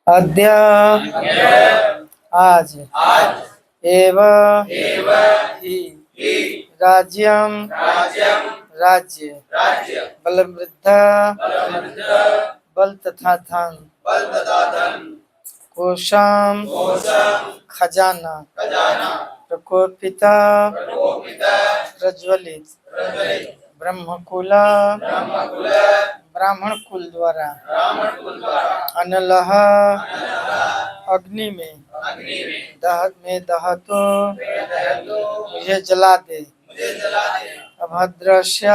अद्य आज एव हि राज्यं राज्य बलवृद्ध बल तथा धन कोशम खजाना प्रकोपित प्रज्वलित ब्रह्मकुल ब्राह्मण कुल द्वारा अनलह अग्नि में दह तो मुझे जला दे। अभद्रस्य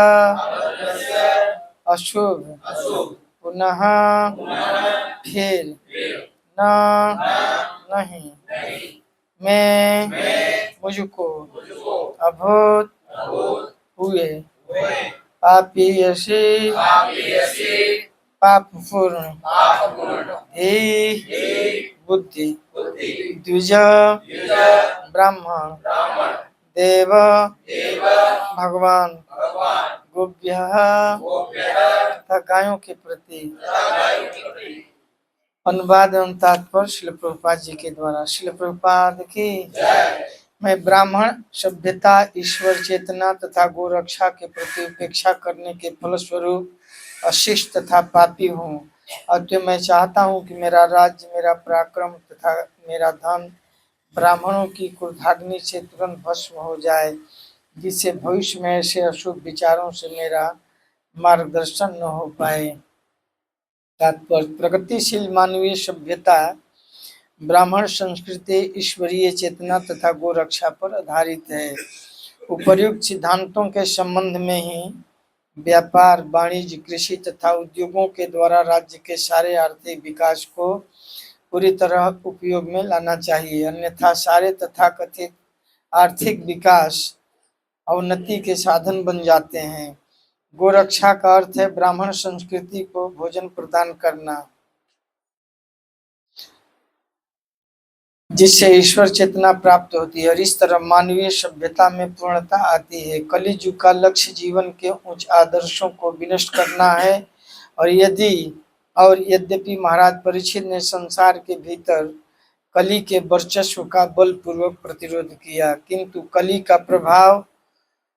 अशुभ पुनः फिर न नहीं मैं मुझको अभूत हुए पापीयसी पाप पूर्ण ही बुद्धि द्विज ब्राह्मण देव भगवान गोप्य तथा गायों के प्रति अनुवाद एवं तात्पर्य श्रील प्रभुपाद जी के द्वारा। श्रील प्रभुपाद की मैं ब्राह्मण सभ्यता ईश्वर चेतना तथा गोरक्षा के प्रति उपेक्षा करने के फलस्वरूप अशिष्ट तथा पापी हूँ। अतः मैं चाहता हूँ कि मेरा राज्य मेरा पराक्रम तथा मेरा धन ब्राह्मणों की क्रोधाग्नि से तुरंत भस्म हो जाए, जिससे भविष्य में ऐसे अशुभ विचारों से मेरा मार्गदर्शन न हो पाए। तात्पर्य प्रगतिशील मानवीय सभ्यता ब्राह्मण संस्कृति ईश्वरीय चेतना तथा गोरक्षा पर आधारित है। उपर्युक्त सिद्धांतों के संबंध में ही व्यापार वाणिज्य कृषि तथा उद्योगों के द्वारा राज्य के सारे आर्थिक विकास को पूरी तरह उपयोग में लाना चाहिए, अन्यथा सारे तथाकथित आर्थिक विकास अवनति के साधन बन जाते हैं। गोरक्षा का अर्थ है ब्राह्मण संस्कृति को भोजन प्रदान करना, जिससे ईश्वर चेतना प्राप्त होती है और इस तरह मानवीय सभ्यता में पूर्णता आती है। कलि युग का लक्ष्य जीवन के उच्च आदर्शों को विनष्ट करना है और यद्यपि महाराज परीक्षित ने संसार के भीतर कलि के वर्चस्व का बलपूर्वक प्रतिरोध किया, किंतु कलि का प्रभाव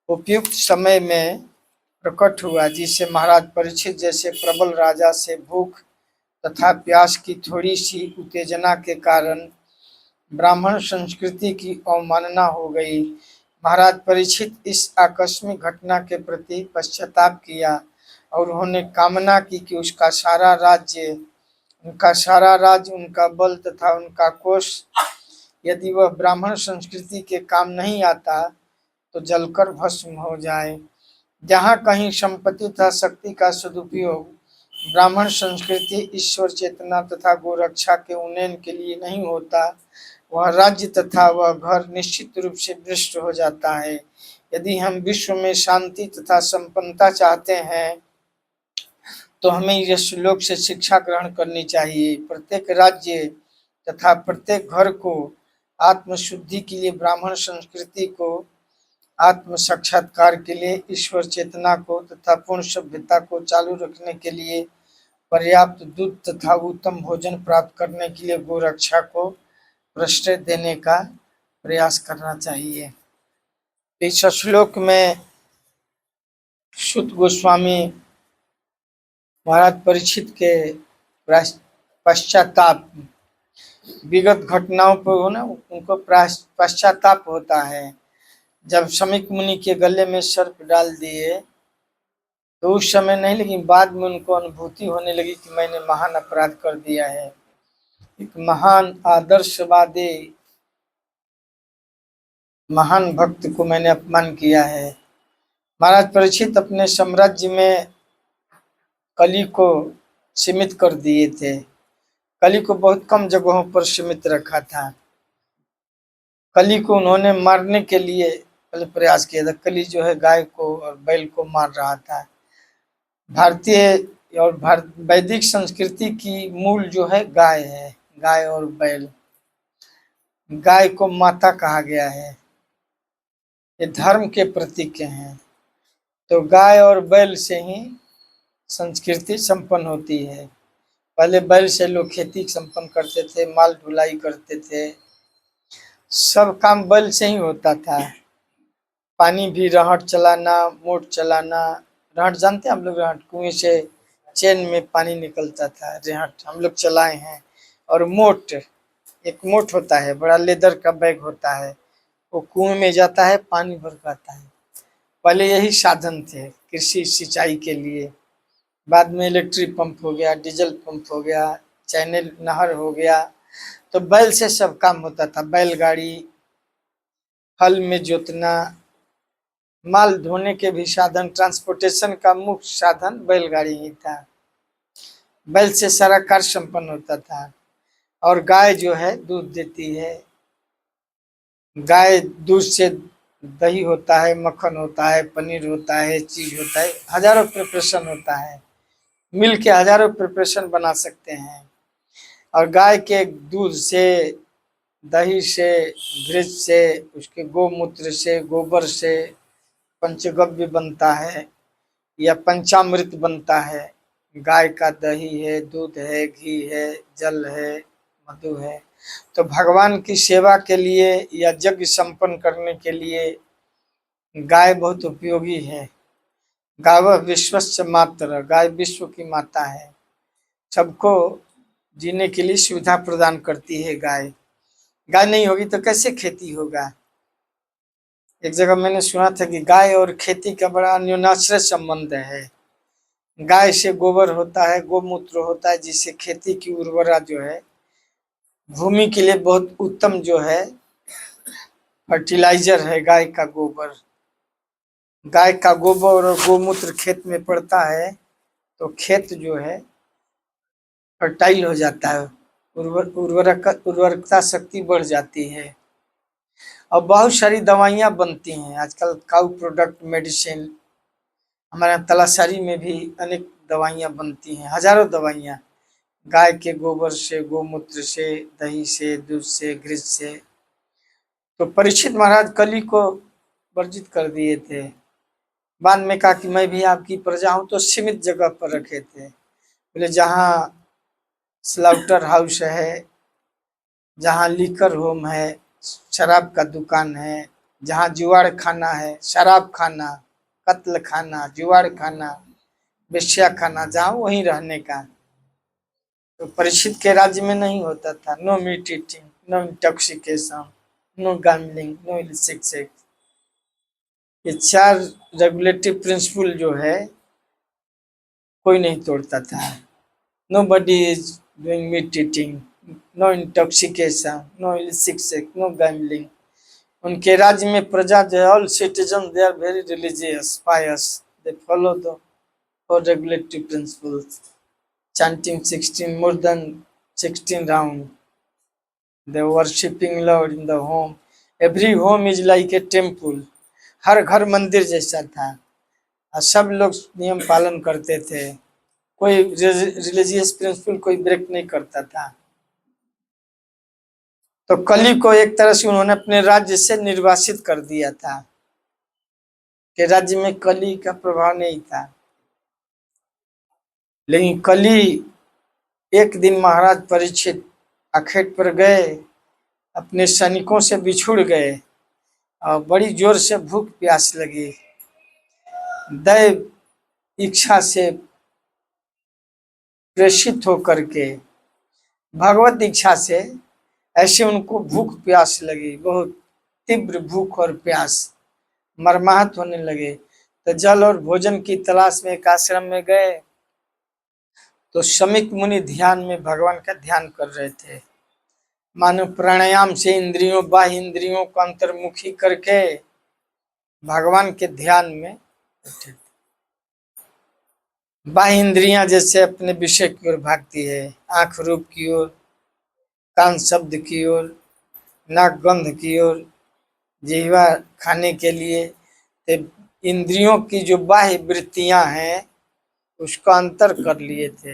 उपयुक्त समय में प्रकट हुआ, जिससे महाराज परीक्षित जैसे प्रबल राजा से भूख तथा प्यास की थोड़ी सी उत्तेजना के कारण ब्राह्मण संस्कृति की अवमानना हो गई। महाराज परीक्षित इस आकस्मिक घटना के प्रति पश्चाताप किया और उन्होंने कामना की कि उनका सारा राज्य उनका बल तथा उनका कोष यदि वह ब्राह्मण संस्कृति के काम नहीं आता तो जलकर भस्म हो जाए। जहाँ कहीं संपत्ति तथा शक्ति का सदुपयोग ब्राह्मण संस्कृति ईश्वर चेतना तथा गोरक्षा के उन्नयन के लिए नहीं होता, वह राज्य तथा वह घर निश्चित रूप से भ्रष्ट हो जाता है। यदि हम विश्व में शांति तथा संपन्नता चाहते हैं तो हमें इस श्लोक से शिक्षा ग्रहण करनी चाहिए। प्रत्येक राज्य तथा प्रत्येक घर को आत्मशुद्धि के लिए ब्राह्मण संस्कृति को आत्म साक्षात्कार के लिए ईश्वर चेतना को तथा पूर्ण सभ्यता को चालू रखने के लिए पर्याप्त दूध तथा उत्तम भोजन प्राप्त करने के लिए गोरक्षा को प्रश्रय देने का प्रयास करना चाहिए। इस श्लोक में सूत गोस्वामी महाराज परीक्षित के पश्चाताप विगत घटनाओं पर ना उनको पश्चाताप होता है। जब शमीक मुनि के गले में सर्प डाल दिए तो उस समय नहीं, लेकिन बाद में उनको अनुभूति होने लगी कि मैंने महान अपराध कर दिया है। एक महान आदर्शवादी महान भक्त को मैंने अपमान किया है। महाराज परीक्षित अपने साम्राज्य में कलि को सीमित कर दिए थे। कलि को बहुत कम जगहों पर सीमित रखा था। कलि को उन्होंने मारने के लिए पहले प्रयास किया था। कलि जो है गाय को और बैल को मार रहा था। भारतीय और वैदिक संस्कृति की मूल जो है गाय है, गाय और बैल। गाय को माता कहा गया है, ये धर्म के प्रतीक हैं। तो गाय और बैल से ही संस्कृति संपन्न होती है। पहले बैल से लोग खेती संपन्न करते थे, माल ढुलाई करते थे, सब काम बैल से ही होता था। पानी भी रहट चलाना, मोट चलाना। रहट जानते हैं हम लोग? रहट कुएं से चैन में पानी निकलता था, रहट हम लोग चलाए हैं। और मोट, एक मोट होता है, बड़ा लेदर का बैग होता है, वो कुएं में जाता है, पानी भर के आता है। पहले यही साधन थे कृषि सिंचाई के लिए। बाद में इलेक्ट्रिक पंप हो गया, डीजल पंप हो गया, चैनल नहर हो गया। तो बैल से सब काम होता था। बैलगाड़ी, हल में जोतना, माल ढोने के भी साधन, ट्रांसपोर्टेशन का मुख्य साधन बैलगाड़ी ही था। बैल से सारा कार्य संपन्न होता था। और गाय जो है दूध देती है। गाय दूध से दही होता है, मक्खन होता है, पनीर होता है, चीज होता है, हजारों प्रिपरेशन होता है। मिल के हजारों प्रिपरेशन बना सकते हैं। और गाय के दूध से, दही से, घृत से, उसके गोमूत्र से, गोबर से पंचगव्य बनता है या पंचामृत बनता है। गाय का दही है, दूध है, घी है, जल है, मधु है। तो भगवान की सेवा के लिए या यज्ञ संपन्न करने के लिए गाय बहुत उपयोगी है। गावः विश्वस्य मातरः, गाय विश्व की माता है। सबको जीने के लिए सुविधा प्रदान करती है गाय। गाय नहीं होगी तो कैसे खेती होगा? एक जगह मैंने सुना था कि गाय और खेती का बड़ा अन्योन्याश्रय संबंध है। गाय से गोबर होता है, गोमूत्र होता है, जिससे खेती की उर्वरा जो है, भूमि के लिए बहुत उत्तम जो है फर्टिलाइजर है गाय का गोबर। गाय का गोबर और गोमूत्र खेत में पड़ता है तो खेत जो है फर्टाइल हो जाता है, उर्वरकता शक्ति बढ़ जाती है। और बहुत सारी दवाइयाँ बनती हैं आजकल, काउ प्रोडक्ट मेडिसिन। हमारे यहाँ तलासारी में भी अनेक दवाइयाँ बनती हैं, हजारों दवाइयाँ, गाय के गोबर से, गोमूत्र से, दही से, दूध से, घृत से। तो परीक्षित महाराज कली को वर्जित कर दिए थे। बाद में कहा कि मैं भी आपकी प्रजा हूँ, तो सीमित जगह पर रखे थे। बोले जहाँ स्लाउटर हाउस है, जहाँ लीकर होम है, शराब का दुकान है, जहाँ जुआड़ खाना है, शराब खाना, कत्ल खाना, जुआड़ खाना, वेश्या खाना, जहाँ वहीं रहने का। तो परीक्षित के राज्य में नहीं होता था। No meat eating, no intoxication, no gambling, no illicit sex. ये 4 रेगुलेटिव प्रिंसिपल जो है कोई नहीं तोड़ता था। Nobody is doing meat eating, no intoxication, no illicit sex, no gambling. उनके राज्य में प्रजा जो है, all citizens they are very religious, pious. They follow the 4 regulative principles, chanting 16 more than 16 round. They worshipping Lord in the home. Every home is like a temple. हर घर मंदिर जैसा था और सब लोग नियम पालन करते थे। कोई रिलीजियस प्रिंसिपल कोई ब्रेक नहीं करता था। तो कली को एक तरह से उन्होंने अपने राज्य से निर्वासित कर दिया था कि राज्य में कली का प्रभाव नहीं था। लेकिन कली, एक दिन महाराज परीक्षित आखेट पर गए, अपने सैनिकों से बिछुड़ गए और बड़ी जोर से भूख प्यास लगी। दैव इच्छा से प्रेषित होकर के, भगवत इच्छा से ऐसे उनको भूख प्यास लगी, बहुत तीव्र भूख और प्यास, मरमाहत होने लगे। तो जल और भोजन की तलाश में एक आश्रम में गए तो शमीक मुनि ध्यान में भगवान का ध्यान कर रहे थे। मानो प्राणायाम से इंद्रियों, बाह्य इंद्रियों को अंतर्मुखी करके भगवान के ध्यान में बैठे। बाह्य इंद्रियां जैसे अपने विषय की ओर भागती है, आंख रूप की ओर, कान शब्द की ओर, नाक गंध की ओर, जिह्वा खाने के लिए। तो इंद्रियों की जो बाह्य वृत्तियां हैं उसको अंतर कर लिए थे।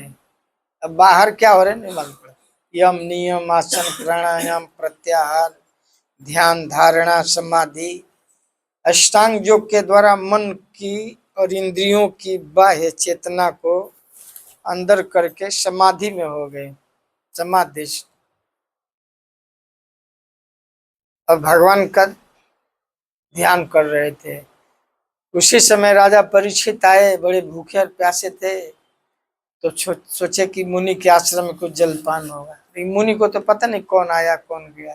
अब बाहर क्या हो रहा है नहीं मालूम पड़ा। यम, नियम, आसन, प्राणायाम, प्रत्याहार, ध्यान, धारणा, समाधि, अष्टांग योग के द्वारा मन की और इंद्रियों की बाह्य चेतना को अंदर करके समाधि में हो गए, समाधिस्थ। और भगवान का ध्यान कर रहे थे। उसी समय राजा परीक्षित आए, बड़े भूखे और प्यासे थे, तो सोचे कि मुनि के आश्रम में कुछ जलपान होगा। मुनि को तो पता नहीं कौन आया कौन गया,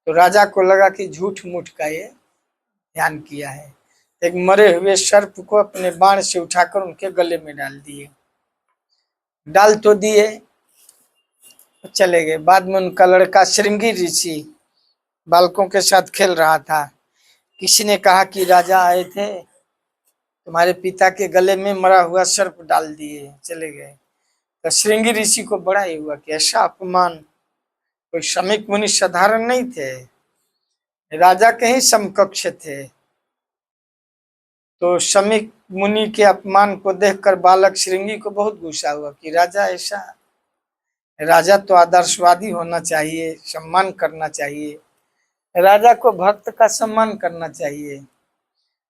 तो राजा को लगा कि झूठ मूठ का ये ध्यान किया है। एक मरे हुए सर्प को अपने बाण से उठाकर उनके गले में डाल दिए। डाल तो दिए, चले गए। बाद में उनका लड़का श्रृंगी ऋषि बालकों के साथ खेल रहा था। किसी ने कहा कि राजा आए थे, तुम्हारे पिता के गले में मरा हुआ सर्प डाल दिए, चले गए। तो श्रृंगी ऋषि को बड़ा ही हुआ कि ऐसा अपमान। कोई शमीक मुनि साधारण नहीं थे, राजा के ही समकक्ष थे। तो शमीक मुनि के अपमान को देखकर बालक श्रृंगी को बहुत गुस्सा हुआ कि राजा ऐसा, राजा तो आदर्शवादी होना चाहिए, सम्मान करना चाहिए, राजा को भक्त का सम्मान करना चाहिए,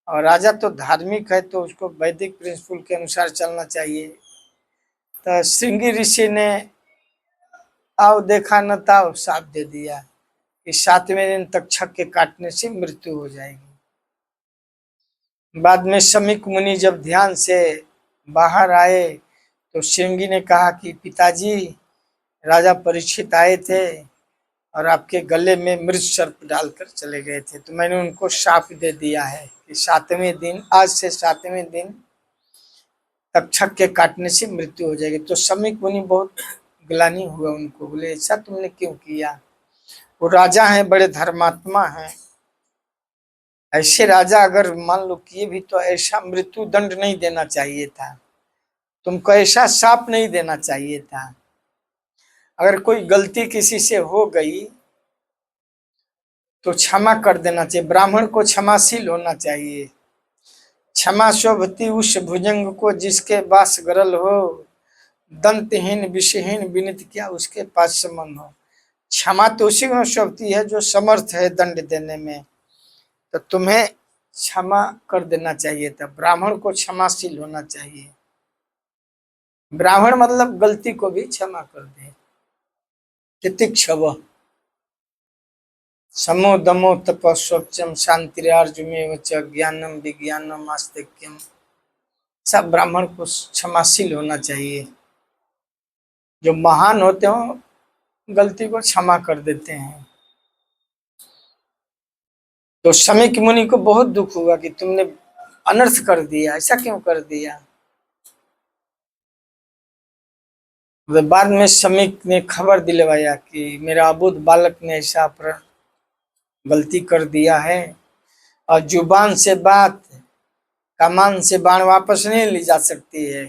और राजा तो धार्मिक है तो उसको वैदिक प्रिंसिपल के अनुसार चलना चाहिए। तो श्रृंगी ऋषि ने आओ देखा न ताओ साप दे दिया कि 7वें दिन तक छक के काटने से मृत्यु हो जाएगी। बाद में शमीक मुनि जब ध्यान से बाहर आए तो श्रृंगी ने कहा कि पिताजी, राजा परीक्षित आए थे और आपके गले में मृत सर्प डालकर चले गए थे, तो मैंने उनको शाप दे दिया है कि 7वें दिन, आज से 7वें दिन तक छक के काटने से मृत्यु हो जाएगी। तो शमीक मुनि बहुत ग्लानि हुआ उनको, बोले ऐसा तुमने क्यों किया? वो राजा हैं, बड़े धर्मात्मा हैं, ऐसे राजा अगर मान लो किए भी तो ऐसा मृत्यु दंड नहीं देना चाहिए था, तुमको ऐसा शाप नहीं देना चाहिए था। अगर कोई गलती किसी से हो गई तो क्षमा कर देना चाहिए, ब्राह्मण को क्षमाशील होना चाहिए। क्षमा शोभती उस भुजंग को जिसके बास गरल हो, दंतहीन विषहीन विनित क्या उसके पास समन हो। क्षमा तो उसी में शोभती है जो समर्थ है दंड देने में, तो तुम्हें क्षमा कर देना चाहिए था। ब्राह्मण को क्षमाशील होना चाहिए। ब्राह्मण मतलब गलती को भी क्षमा कर दे। तितिक्षव समो दमो तप स्वच्छम शांतिरार्जुमेव च ज्ञानम विज्ञानम आस्तिक्यम। सब ब्राह्मण को क्षमाशील होना चाहिए। जो महान होते हो गलती को क्षमा कर देते हैं। तो शमीक मुनि को बहुत दुख हुआ कि तुमने अनर्थ कर दिया, ऐसा क्यों कर दिया। बाद में शमीक ने खबर दिलवाया कि मेरा अबुध बालक ने ऐसा गलती कर दिया है, और जुबान से बात, कमान से बाण वापस नहीं ली जा सकती है।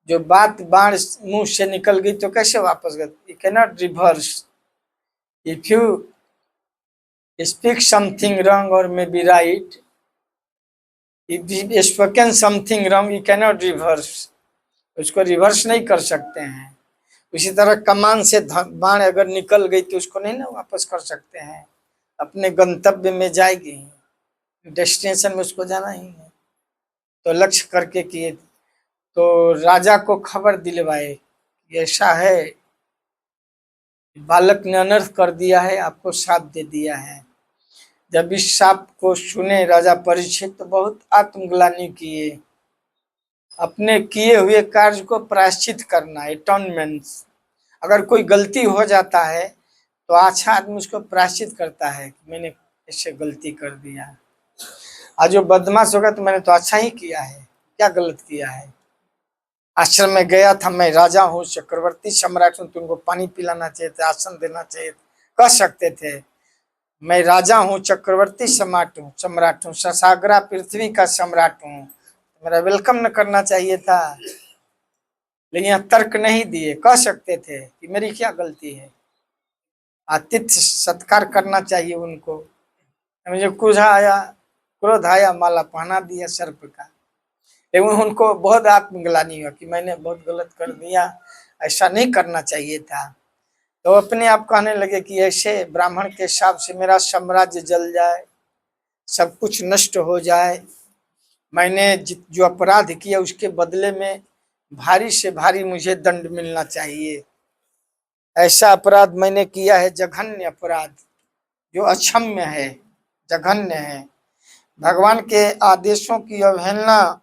जो बात बाण मुंह से निकल गई तो कैसे वापस गई? You cannot reverse. If you speak something wrong और may be right, if you spoken something wrong you cannot reverse. उसको रिवर्स नहीं कर सकते हैं। उसी तरह कमान से बाण अगर निकल गई तो उसको नहीं ना वापस कर सकते हैं। अपने गंतव्य में जाएगी, डेस्टिनेशन में उसको जाना ही है। तो लक्ष्य करके किए। तो राजा को खबर दिलवाए ऐसा है, बालक ने अनर्थ कर दिया है, आपको शाप दे दिया है। जब इस शाप को सुने राजा परीक्षित तो बहुत आत्मग्लानि किए। अपने किए हुए कार्य को प्रायश्चित करना, एटॉनमेंट। अगर कोई गलती हो जाता है तो अच्छा आदमी उसको प्रायश्चित करता है कि मैंने ऐसे गलती कर दिया। आज जो बदमाश होगा तो मैंने तो अच्छा ही किया है, क्या गलत किया है। आश्रम में गया था, मैं राजा हूँ, चक्रवर्ती सम्राट हूँ, तुमको पानी पिलाना चाहिए था, आसन देना चाहिए, कह सकते थे। मैं राजा हूँ, चक्रवर्ती सम्राट हूँ, ससागरा पृथ्वी का सम्राट हूँ, मेरा वेलकम न करना चाहिए था। लेकिन यह तर्क नहीं दिए, कह सकते थे कि मेरी क्या गलती है। आतिथ्य सत्कार करना चाहिए उनको। मुझे क्रोध आया, माला पहना दिया सर्प का। लेकिन उनको बहुत आत्मग्लानि हुआ कि मैंने बहुत गलत कर दिया, ऐसा नहीं करना चाहिए था। तो अपने आप कहने लगे कि ऐसे ब्राह्मण के शाप से मेरा साम्राज्य जल जाए, सब कुछ नष्ट हो जाए। मैंने जो अपराध किया उसके बदले में भारी से भारी मुझे दंड मिलना चाहिए। ऐसा अपराध मैंने किया है, जघन्य अपराध, जो अक्षम्य है, जघन्य है। भगवान के आदेशों की अवहेलना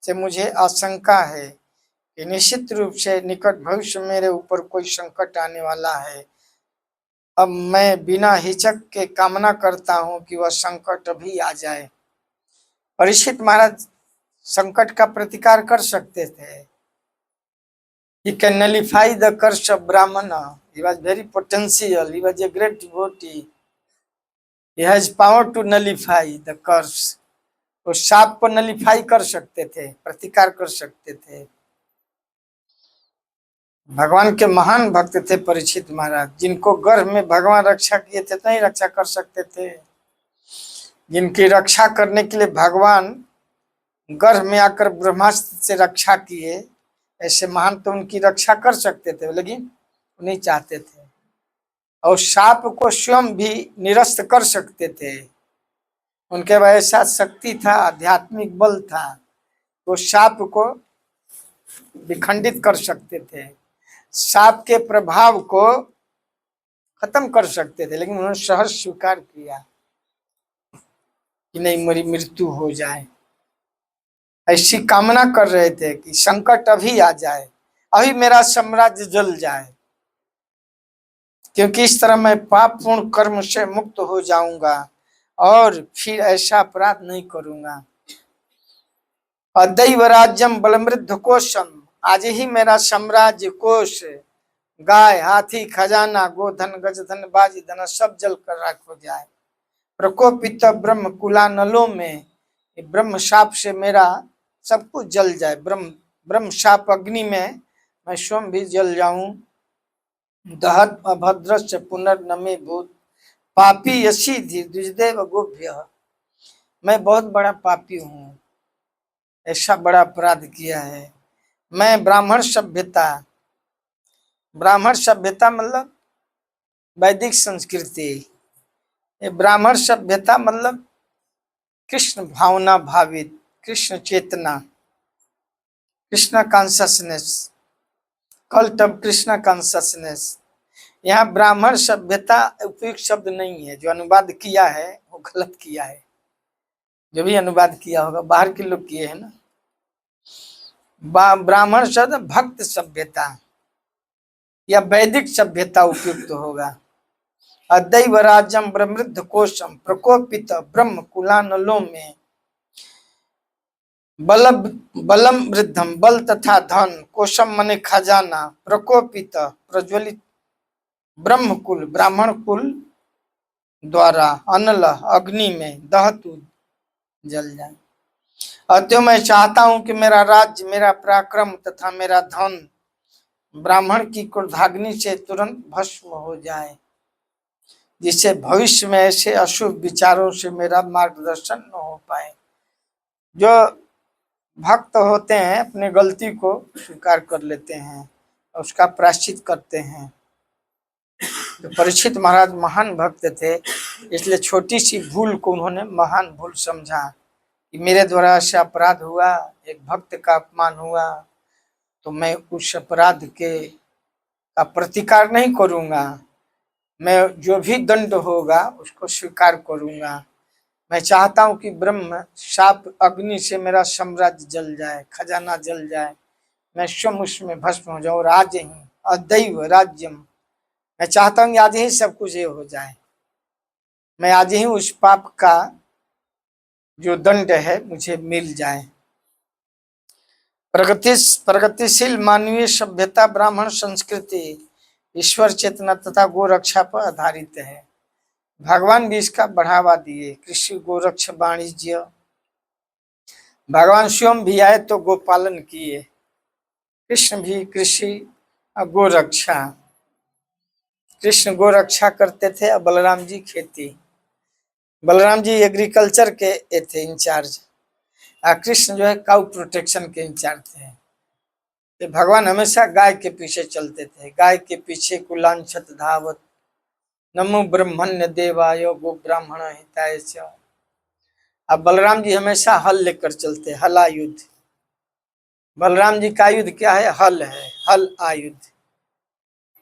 से मुझे आशंका है कि निश्चित रूप से निकट भविष्य मेरे ऊपर कोई संकट आने वाला है। अब मैं बिना हिचक के कामना करता हूं कि वह संकट अभी आ जाए। परीक्षित महाराज संकट का प्रतिकार कर सकते थे। He can nullify the curse of Brahmana. He was very potential. He was a great devotee. He has power to nullify the curse. वो शाप को नलीफाई कर सकते थे, प्रतिकार कर सकते थे। भगवान के महान भक्त थे परीक्षित महाराज, जिनको गर्भ में भगवान रक्षा किए थे नहीं रक्षा कर सकते थे। जिनकी रक्षा करने के लिए भगवान गर्भ में आकर ब्रह्मास्त्र से रक्षा किए, ऐसे महान तो उनकी रक्षा कर सकते थे, लेकिन नहीं चाहते थे। और शाप को स्वयं भी निरस्त कर सकते थे। उनके पास ऐसा शक्ति था, आध्यात्मिक बल था, वो शाप को विखंडित कर सकते थे, शाप के प्रभाव को खत्म कर सकते थे। लेकिन उन्होंने सहज स्वीकार किया कि नहीं, मेरी मृत्यु हो जाए। ऐसी कामना कर रहे थे कि संकट अभी आ जाए, अभी मेरा साम्राज्य जल जाए, क्योंकि इस तरह मैं पाप पूर्ण कर्म से मुक्त हो जाऊंगा और फिर ऐसा अपराध नहीं करूंगा। अदैव राज्यम बलमृद्ध कोशम, आज ही मेरा साम्राज्य, कोश, गाय, हाथी, खजाना, गोधन, गजधन, बाजी धन सब जल कर राख हो जाए। प्रकोपित ब्रह्म कुलानलों में, ब्रह्म शाप से मेरा सब कुछ जल जाए। ब्रह्म शाप अग्नि में मैं स्वयं भी जल जाऊं। दहत अभद्रश्च पुनर्नमे भूत पापी यशी द्विजदेव गोभ्य, मैं बहुत बड़ा पापी हूँ, ऐसा बड़ा अपराध किया है। मैं ब्राह्मण सभ्यता मतलब वैदिक संस्कृति, ये ब्राह्मण सभ्यता मतलब कृष्ण भावना भावित, कृष्ण चेतना, Krishna consciousness, cult of Krishna consciousness. यहाँ ब्राह्मण सभ्यता उपयुक्त शब्द नहीं है, जो अनुवाद किया है वो गलत किया है। जो भी अनुवाद किया होगा बाहर के लोग किए हैं ना। ब्राह्मण शब्द भक्त सभ्यता या वैदिक सभ्यता उपयुक्त होगा। अदैव राज्यम ब्रह्मृद्ध कोशम प्रकोपित ब्रह्म कुलानलों में बलम वृद्धम, बल तथा धन, कोशम मने खजाना, प्रकोपित प्रज्वलित ब्रह्मकुल, ब्राह्मण कुल द्वारा, अनल अग्नि में, दहतु जल जाए। अतः मैं चाहता हूं कि मेरा राज्य, मेरा पराक्रम तथा मेरा धन ब्राह्मण की क्रोधाग्नि से तुरंत भस्म हो जाए, जिससे भविष्य में ऐसे अशुभ विचारों से मेरा मार्गदर्शन न हो पाए। जो भक्त होते हैं अपने गलती को स्वीकार कर लेते हैं और उसका प्रायश्चित करते हैं। तो परीक्षित महाराज महान भक्त थे, इसलिए छोटी सी भूल को उन्होंने महान भूल समझा कि मेरे द्वारा ऐसा अपराध हुआ, एक भक्त का अपमान हुआ, तो मैं उस अपराध का प्रतिकार नहीं करूंगा, मैं जो भी दंड होगा उसको स्वीकार करूंगा। मैं चाहता हूं कि ब्रह्म शाप अग्नि से मेरा साम्राज्य जल जाए, खजाना जल जाए, मैं स्वयं उसमें भस्म हो जाऊं। और आज ही अदैव राज्यम, मैं चाहता हूँ आज ही सब कुछ ये हो जाए, मैं आज ही उस पाप का जो दंड है मुझे मिल जाए। प्रगतिशील मानवीय सभ्यता, ब्राह्मण संस्कृति ईश्वर चेतना तथा गोरक्षा पर आधारित है। भगवान भी इसका बढ़ावा दिए। कृषि गोरक्ष वाणिज्य, भगवान स्वयं भी आए तो गोपालन किए, कृष्ण भी कृषि और गोरक्षा, कृष्ण गोरक्षा करते थे और बलराम जी खेती। बलराम जी एग्रीकल्चर के थे इंचार्ज, और कृष्ण जो है काउ प्रोटेक्शन के इंचार्ज थे। तो भगवान हमेशा गाय के पीछे चलते थे, गाय के पीछे कुलांछत धावत, नमो ब्रह्मण्य देवाय गो ब्राह्मण हिताय च। अब बलराम जी हमेशा हल लेकर चलते, हला युद्ध, बलराम जी का आयुध क्या है? हल है, हल आयुध।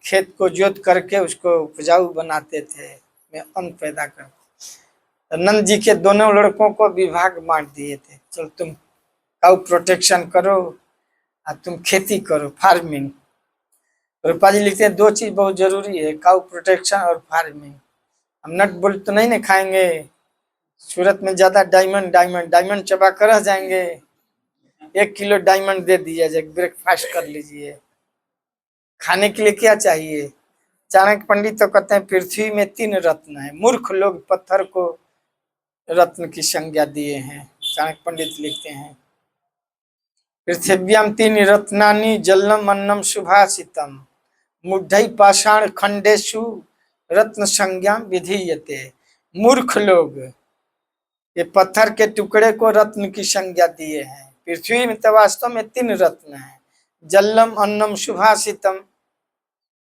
खेत को जोत करके उसको उपजाऊ बनाते थे, में अन्न पैदा करते। तो नंद जी के दोनों लड़कों को विभाग बांट दिए थे, चल तुम काउ प्रोटेक्शन करो और तुम खेती करो, फार्मिंग। रूपा जी लिखते हैं दो चीज बहुत जरूरी है, काउ प्रोटेक्शन और फार्मिंग। हम नट बोल्ट तो नहीं ना खाएंगे, सूरत में ज्यादा डायमंड डायमंड डायमंड चबा कर रह जाएंगे। 1 किलो डायमंड दे दिया जाए, ब्रेकफास्ट कर लीजिए। खाने के लिए क्या चाहिए? चाणक्य पंडित तो कहते हैं पृथ्वी में 3 रत्न है, मूर्ख लोग पत्थर को रत्न की संज्ञा दिए हैं। चाणक्य पंडित लिखते हैं पृथिव्याम 3 रत्नानि जलम अन्नम सुभाषितम मुद्धई पाषाण खंडेशु रत्न संज्ञा विधीयते। मूर्ख लोग ये पत्थर के टुकड़े को रत्न की संज्ञा दिए हैं। पृथ्वी में तो वास्तव में 3 रत्न है, जलम अन्नम सुभाषितम।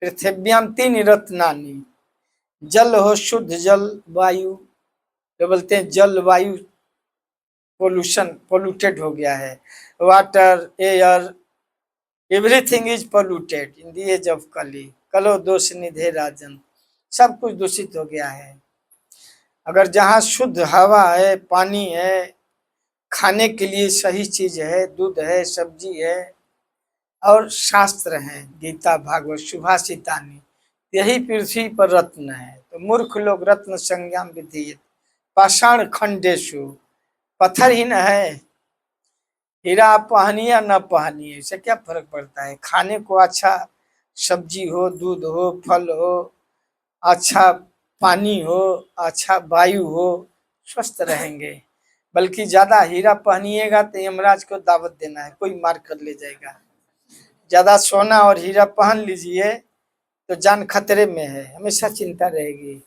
पृथिव्याम 3 रत्नानि, जल हो शुद्ध जल, वायु जो बोलते हैं जल वायु पोल्यूशन पोल्यूटेड हो गया है, water air everything is polluted in the age of Kali, कलो दोष निधे राजन, सब कुछ दूषित हो गया है। अगर जहाँ शुद्ध हवा है, पानी है, खाने के लिए सही चीज है, दूध है, सब्जी है और शास्त्र है, गीता भागवत सुभाषितानि, यही पृथ्वी पर रत्न है। तो मूर्ख लोग रत्न संज्ञा विधीयते पाषाण खंडेशु, पत्थर ही न है, हीरा आप पहनिए या न पहनिए, इससे क्या फर्क पड़ता है। खाने को अच्छा सब्जी हो, दूध हो, फल हो, अच्छा पानी हो, अच्छा वायु हो, स्वस्थ रहेंगे। बल्कि ज्यादा हीरा पहनिएगा तो यमराज को दावत देना है, कोई मार कर ले जाएगा। ज्यादा सोना और हीरा पहन लीजिए तो जान खतरे में है, हमेशा चिंता रहेगी।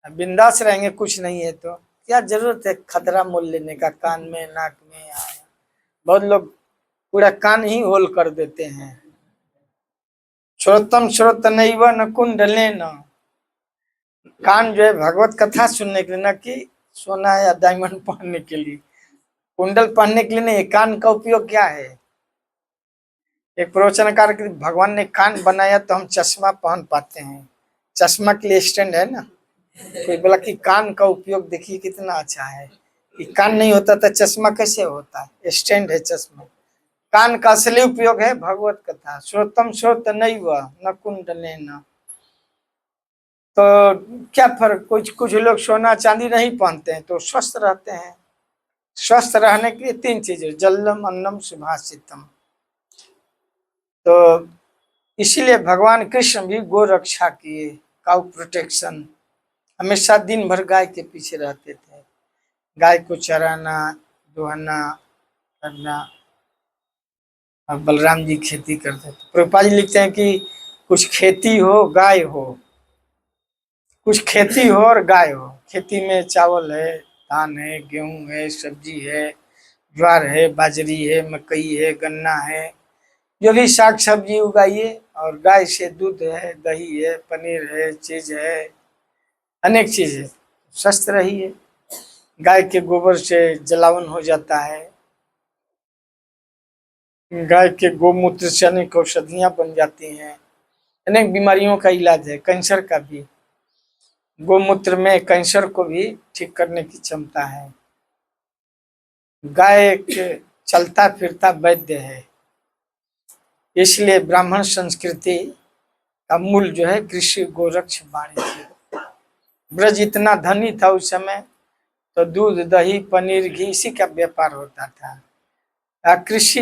बिंदास रहेंगे, कुछ नहीं है तो क्या जरूरत है खतरा मोल लेने का, कान में नाक में। बहुत लोग पूरा कान ही होल कर देते हैं। श्रोतम श्रोत नैव न कुंडले न, कान जो है भगवत कथा सुनने के लिए, न कि सोना या डायमंड पहनने के लिए, कुंडल पहनने के लिए नहीं। कान का उपयोग क्या है? एक प्रवचनकार के भगवान ने कान बनाया तो हम चश्मा पहन पाते हैं, चश्मा के लिए स्टैंड है ना। कोई बोला कि कान का उपयोग देखिए कितना अच्छा है, कि कान नहीं होता तो चश्मा कैसे होता है, स्टैंड है चश्मा। कान का असली उपयोग है भगवत कथा। श्रोतम श्रोत नैव न कुंडले न, तो क्या फर्क, कुछ लोग सोना चांदी नहीं पहनते हैं तो स्वस्थ रहते हैं। स्वस्थ रहने के लिए 3 चीजें, जलम अन्नम सुभाषितम। तो इसीलिए भगवान कृष्ण भी गो रक्षा किए, काउ प्रोटेक्शन। हमेशा दिन भर गाय के पीछे रहते थे, गाय को चराना, दुहाना करना। और बलराम जी खेती करते थे। प्रभुपाद जी लिखते हैं कि कुछ खेती हो गाय हो, कुछ खेती हो और गाय हो। खेती में चावल है, धान है, गेहूं है, सब्जी है, ज्वार है, बाजरी है, मकई है, गन्ना है, जो भी साग सब्जी उगाइए। और गाय से दूध है, दही है, पनीर है, चीज है, अनेक चीज है। स्वस्थ रहिए। गाय के गोबर से जलावन हो जाता है, गाय के गोमूत्र से अनेक औषधियां बन जाती हैं, अनेक बीमारियों का इलाज है, कैंसर का भी। गोमूत्र में कैंसर को भी ठीक करने की क्षमता है। गाय एक चलता फिरता वैद्य है। इसलिए ब्राह्मण संस्कृति का मूल जो है कृषि गोरक्ष वाणिज्य। ब्रज इतना धनी था उस समय, तो दूध दही पनीर घी इसी का व्यापार होता था। कृषि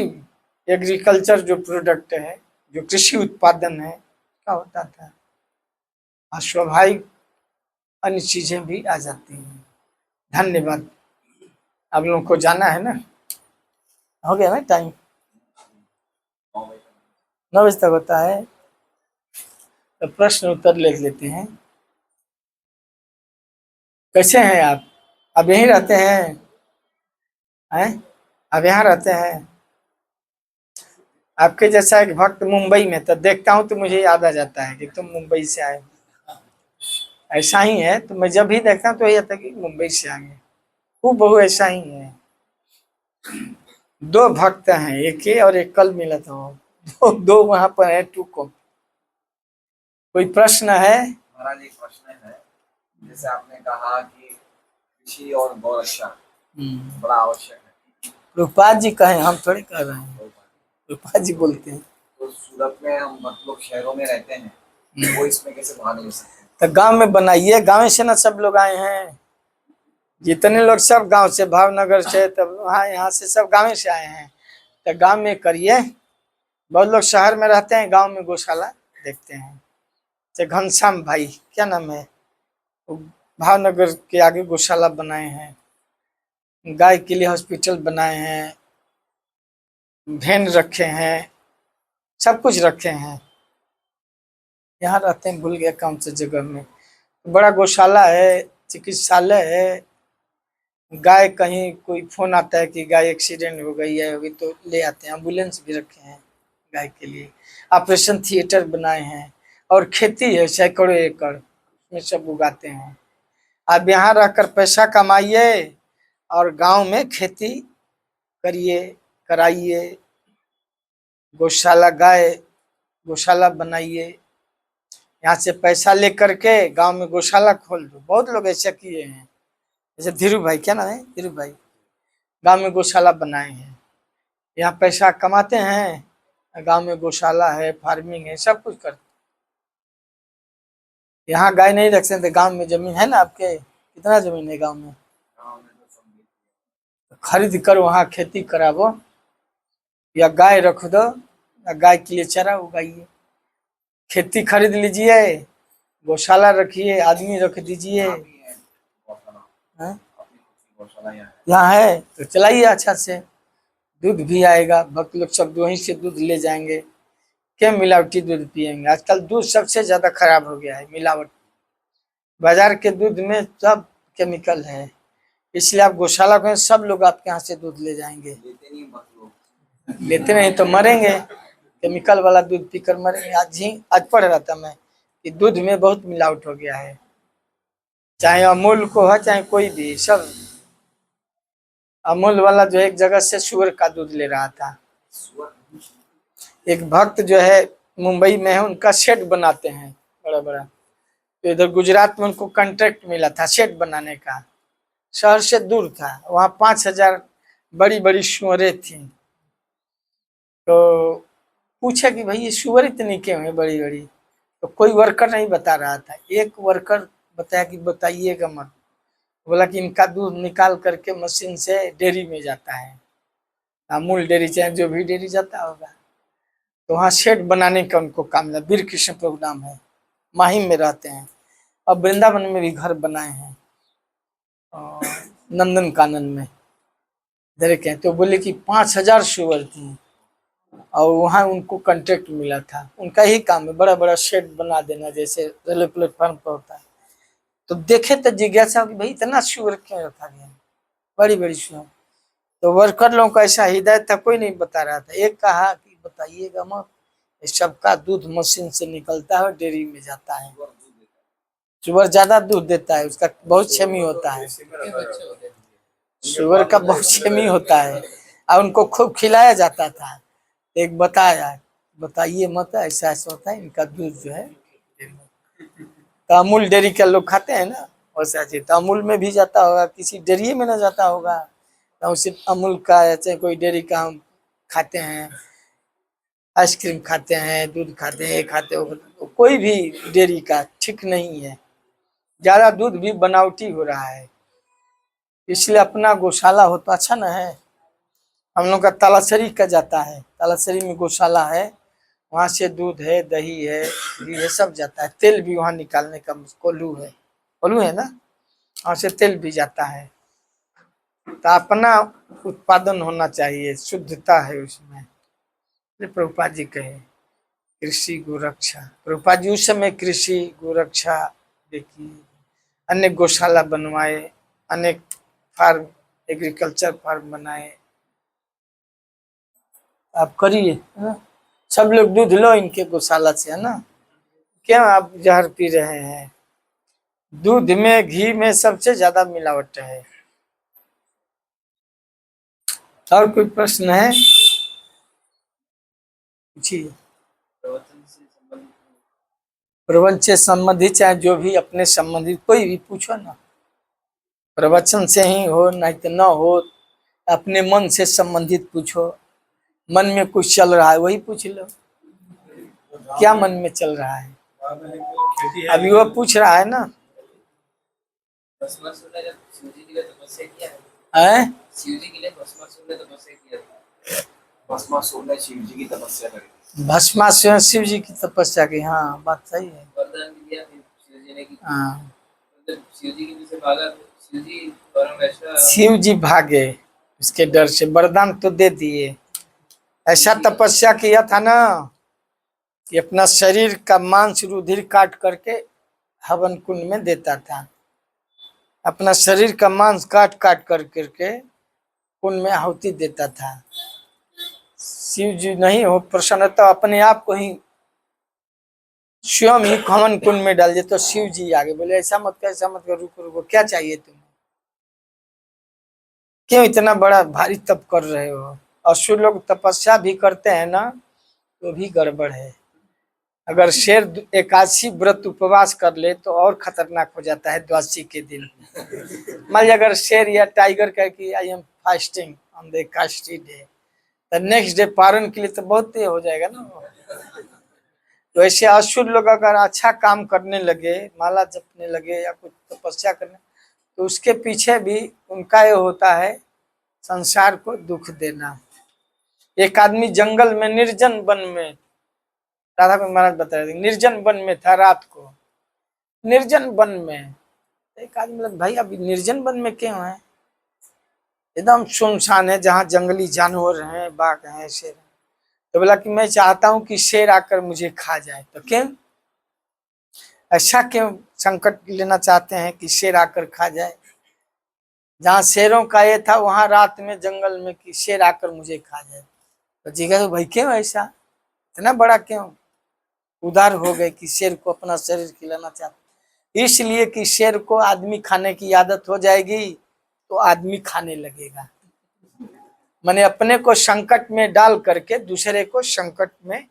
एग्रीकल्चर जो प्रोडक्ट है, जो कृषि उत्पादन है क्या होता था, और स्वाभाविक अन्य चीजें भी आ जाती हैं। धन्यवाद। आप लोगों को जाना है ना, हो गया ना टाइम, 9 बजे तक होता है। तो प्रश्न उत्तर ले लेते हैं। कैसे हैं आप? अब यहीं रहते हैं? अब यहाँ रहते हैं? आपके जैसा एक भक्त मुंबई में, तो देखता हूँ तो मुझे याद आ जाता है कि तुम मुंबई से आए। ऐसा ही है, तो मैं जब भी देखता हूँ तो यही आता है कि मुंबई से आए। वो बहु ऐसा ही है। दो भक्त हैं, एक ये और एक कल मिला था वो। दो वहां पर है, टू को। कोई प्रश्न है? महाराज एक प्रश्न है, जैसे आपने कहा कि कृषि और गौ रक्षा बड़ा आवश्यक है। रूपाल जी कहे, हम थोड़े कह रहे हैं, रूपाल जी बोलते हैं। तो सूरत में हम मतलब शहरों में रहते हैं, वो इसमें कैसे भाग ले सकते हैं? तो गांव में बनाइए, गांव से ना सब लोग आए हैं, जितने लोग सब गांव से, भावनगर से, तब वहाँ यहाँ से सब गांव से आए हैं। तो गांव में करिए। बहुत लोग शहर में रहते हैं, गांव में गौशाला देखते हैं। जैसे घनश्याम भाई, क्या नाम है, वो भावनगर के आगे गौशाला बनाए हैं, गाय के लिए हॉस्पिटल बनाए हैं, वैन रखे हैं, सब कुछ रखे हैं। यहाँ रहते हैं, भूल गया कौन सी जगह में। बड़ा गौशाला है, चिकित्सालय है। गाय कहीं कोई फोन आता है कि गाय एक्सीडेंट हो गई है, होगी तो ले आते हैं। एम्बुलेंस भी रखे हैं गाय के लिए। ऑपरेशन थिएटर बनाए हैं। और खेती है सैकड़ों एकड़, उसमें सब उगाते हैं। आप यहाँ रहकर पैसा कमाइए और गांव में खेती करिए, कराइए। गौशाला, गाय गौशाला बनाइए। यहाँ से पैसा लेकर के गांव में गौशाला खोल दो। बहुत लोग ऐसा किए हैं, जैसे धीरू भाई, क्या नाम है, धीरू भाई, गांव में गौशाला बनाए हैं। यहाँ पैसा कमाते हैं, गांव में गौशाला है, फार्मिंग है, सब कुछ करते। यहाँ गाय नहीं रख सकते, गांव में जमीन है ना आपके, कितना जमीन है गांव में, खरीद कर वहाँ खेती करावो, या गाय रख दो, या गाय के लिए चारा उगाइए। खेती खरीद लीजिए, गौशाला रखिए, आदमी रख दीजिए। यहाँ है तो चलाइए अच्छा से, दूध भी आएगा। भक्त लोग सब वहीं से दूध ले जाएंगे। क्या मिलावटी दूध पियेंगे? आजकल दूध सबसे ज्यादा खराब हो गया है, मिलावट। बाजार के दूध में सब केमिकल है, इसलिए आप गौशाला को, सब लोग आपके यहाँ से दूध ले जाएंगे। लेते नहीं तो मरेंगे, केमिकल वाला दूध पीकर मरेंगे। आज पढ़ रहा था मैं कि दूध में बहुत मिलावट हो गया है, चाहे अमूल को हो चाहे कोई भी, सब। अमूल वाला जो एक जगह से शुगर का दूध ले रहा था। एक भक्त जो है मुंबई में है, उनका शेड बनाते हैं बड़ा बड़ा। तो इधर गुजरात में उनको कॉन्ट्रैक्ट मिला था शेड बनाने का, शहर से दूर था। वहाँ 5,000 बड़ी बड़ी सुअरें थी। तो पूछा कि भाई ये सुअर इतनी क्यों है बड़ी बड़ी? तो कोई वर्कर नहीं बता रहा था। एक वर्कर बताया कि बताइएगा मत। बोला कि इनका दूध निकाल करके मशीन से डेयरी में जाता है, अमूल डेयरी चाहे जो भी डेयरी जाता होगा। तो वहाँ शेड बनाने का उनको काम मिला। वीर कृष्ण प्रोग्राम है, माहिम में रहते हैं। अब वृंदावन में भी घर बनाए हैं, और नंदन कानन में इधर के। तो बोले कि 5,000 सुअर थी, और वहाँ उनको कॉन्ट्रैक्ट मिला था। उनका ही काम है बड़ा बड़ा शेड बना देना, जैसे रेलवे प्लेटफॉर्म पर होता है। तो देखे तो जिज्ञासा कि भाई इतना सुअर क्यों रखा गया, बड़ी बड़ी सुअर। तो वर्कर लोगों का ऐसा हिदायत था, कोई नहीं बता रहा था। एक कहा कि बताइएगा मत, सबका दूध मशीन से निकलता है, डेयरी में जाता है। सुअर ज्यादा दूध देता है, उसका बहुत छेमी होता है, सुअर का बहुत छेमी होता है, और उनको खूब खिलाया जाता था। एक बताया, बताइए मत, ऐसा ऐसा होता है, इनका दूध जो है। तो अमूल डेयरी के लोग खाते हैं ना, वैसा चीज तो अमूल में भी जाता होगा, किसी डेयरी में ना जाता होगा। तो उसे अमूल का ऐसे कोई डेयरी का हम खाते हैं, आइसक्रीम खाते हैं, दूध खाते हैं, खाते हो। तो कोई भी डेयरी का ठीक नहीं है, ज्यादा दूध भी बनावटी हो रहा है। इसलिए अपना गौशाला हो तो अच्छा ना है। हम लोग का तालासरी का जाता है, तालासरी में गौशाला है, वहाँ से दूध है, दही है, घी है, सब जाता है। तेल भी वहाँ निकालने का कोल्हू है, कोल्हू है ना, वहाँ से तेल भी जाता है। तो अपना उत्पादन होना चाहिए, शुद्धता है उसमें। प्रभुपाद जी कहे कृषि गोरक्षा। प्रभुपाद जी उस समय कृषि गोरक्षा देखिए, अनेक गौशाला बनवाए, अनेक फार्म, एग्रीकल्चर फार्म बनाए। आप करिए, है ना? सब लोग दूध लो इनके गौशाला से, है ना। क्या आप जहर पी रहे हैं? दूध में, घी में सबसे ज्यादा मिलावट है। और कोई प्रश्न है? पूछिए। प्रवचन से संबंधित चाहे जो भी अपने संबंधित कोई भी पूछो ना, प्रवचन से ही हो नहीं तो न हो, अपने मन से संबंधित पूछो। मन में कुछ चल रहा है वही पूछ लो, क्या मन में चल रहा है अभी वो पूछ रहा है ना। हैं? भस्मासुर ने शिव जी की तपस्या करी। भस्मासुर शिव जी की तपस्या की, हाँ बात सही है। वरदान भी दिया फिर शिव जी ने की। हाँ शिव जी के पीछे भागा तो शिव जी परम ऐसा शिव जी भागे, उसके डर से वरदान तो दे दिए। ऐसा तपस्या किया था ना कि अपना शरीर का मांस रुधिर काट करके हवन कुंड में देता था। अपना शरीर का मांस काट काट कर करके कुंड में आहुति देता था। शिव जी नहीं हो प्रसन्न तो अपने आप को ही स्वयं ही हवन कुंड में डाल दिए। तो शिव जी आगे बोले ऐसा मत कर, ऐसा मत कर, रुको रुको, क्या चाहिए तुम्हें, क्यों इतना बड़ा भारी तप कर रहे हो? असुर लोग तपस्या भी करते हैं ना तो भी गड़बड़ है। अगर शेर एकादशी व्रत उपवास कर ले तो और खतरनाक हो जाता है द्वादशी के दिन। मान लीजिए अगर शेर या टाइगर कहे कि I am fasting on the Ekadashi day, तो नेक्स्ट डे पारण के लिए तो बहुत हो जाएगा ना। तो ऐसे असुर लोग अगर अच्छा काम करने लगे, माला जपने लगे या कुछ तपस्या करने, तो उसके पीछे भी उनका ये होता है संसार को दुख देना। एक आदमी जंगल में निर्जन वन में, राधा को महाराज बता रहे थे, निर्जन वन में था रात को, निर्जन वन में। एक आदमी लगा भाई अभी निर्जन वन में क्यों है, एकदम सुनसान है जहाँ जंगली जानवर हैं, बाघ हैं, शेर हैं। तो बोला कि मैं चाहता हूँ कि शेर आकर मुझे खा जाए। तो क्यों, ऐसा क्यों संकट लेना चाहते हैं कि शेर आकर खा जाए? जहाँ शेरों का ये था वहां रात में जंगल में कि शेर आकर मुझे खा जाए। तो जी कहे भाई क्यों ऐसा, इतना बड़ा क्यों उदार हो गए कि शेर को अपना शरीर खिलाना चाहते? इसलिए कि शेर को आदमी खाने की आदत हो जाएगी तो आदमी खाने लगेगा। माने अपने को संकट में डाल करके दूसरे को संकट में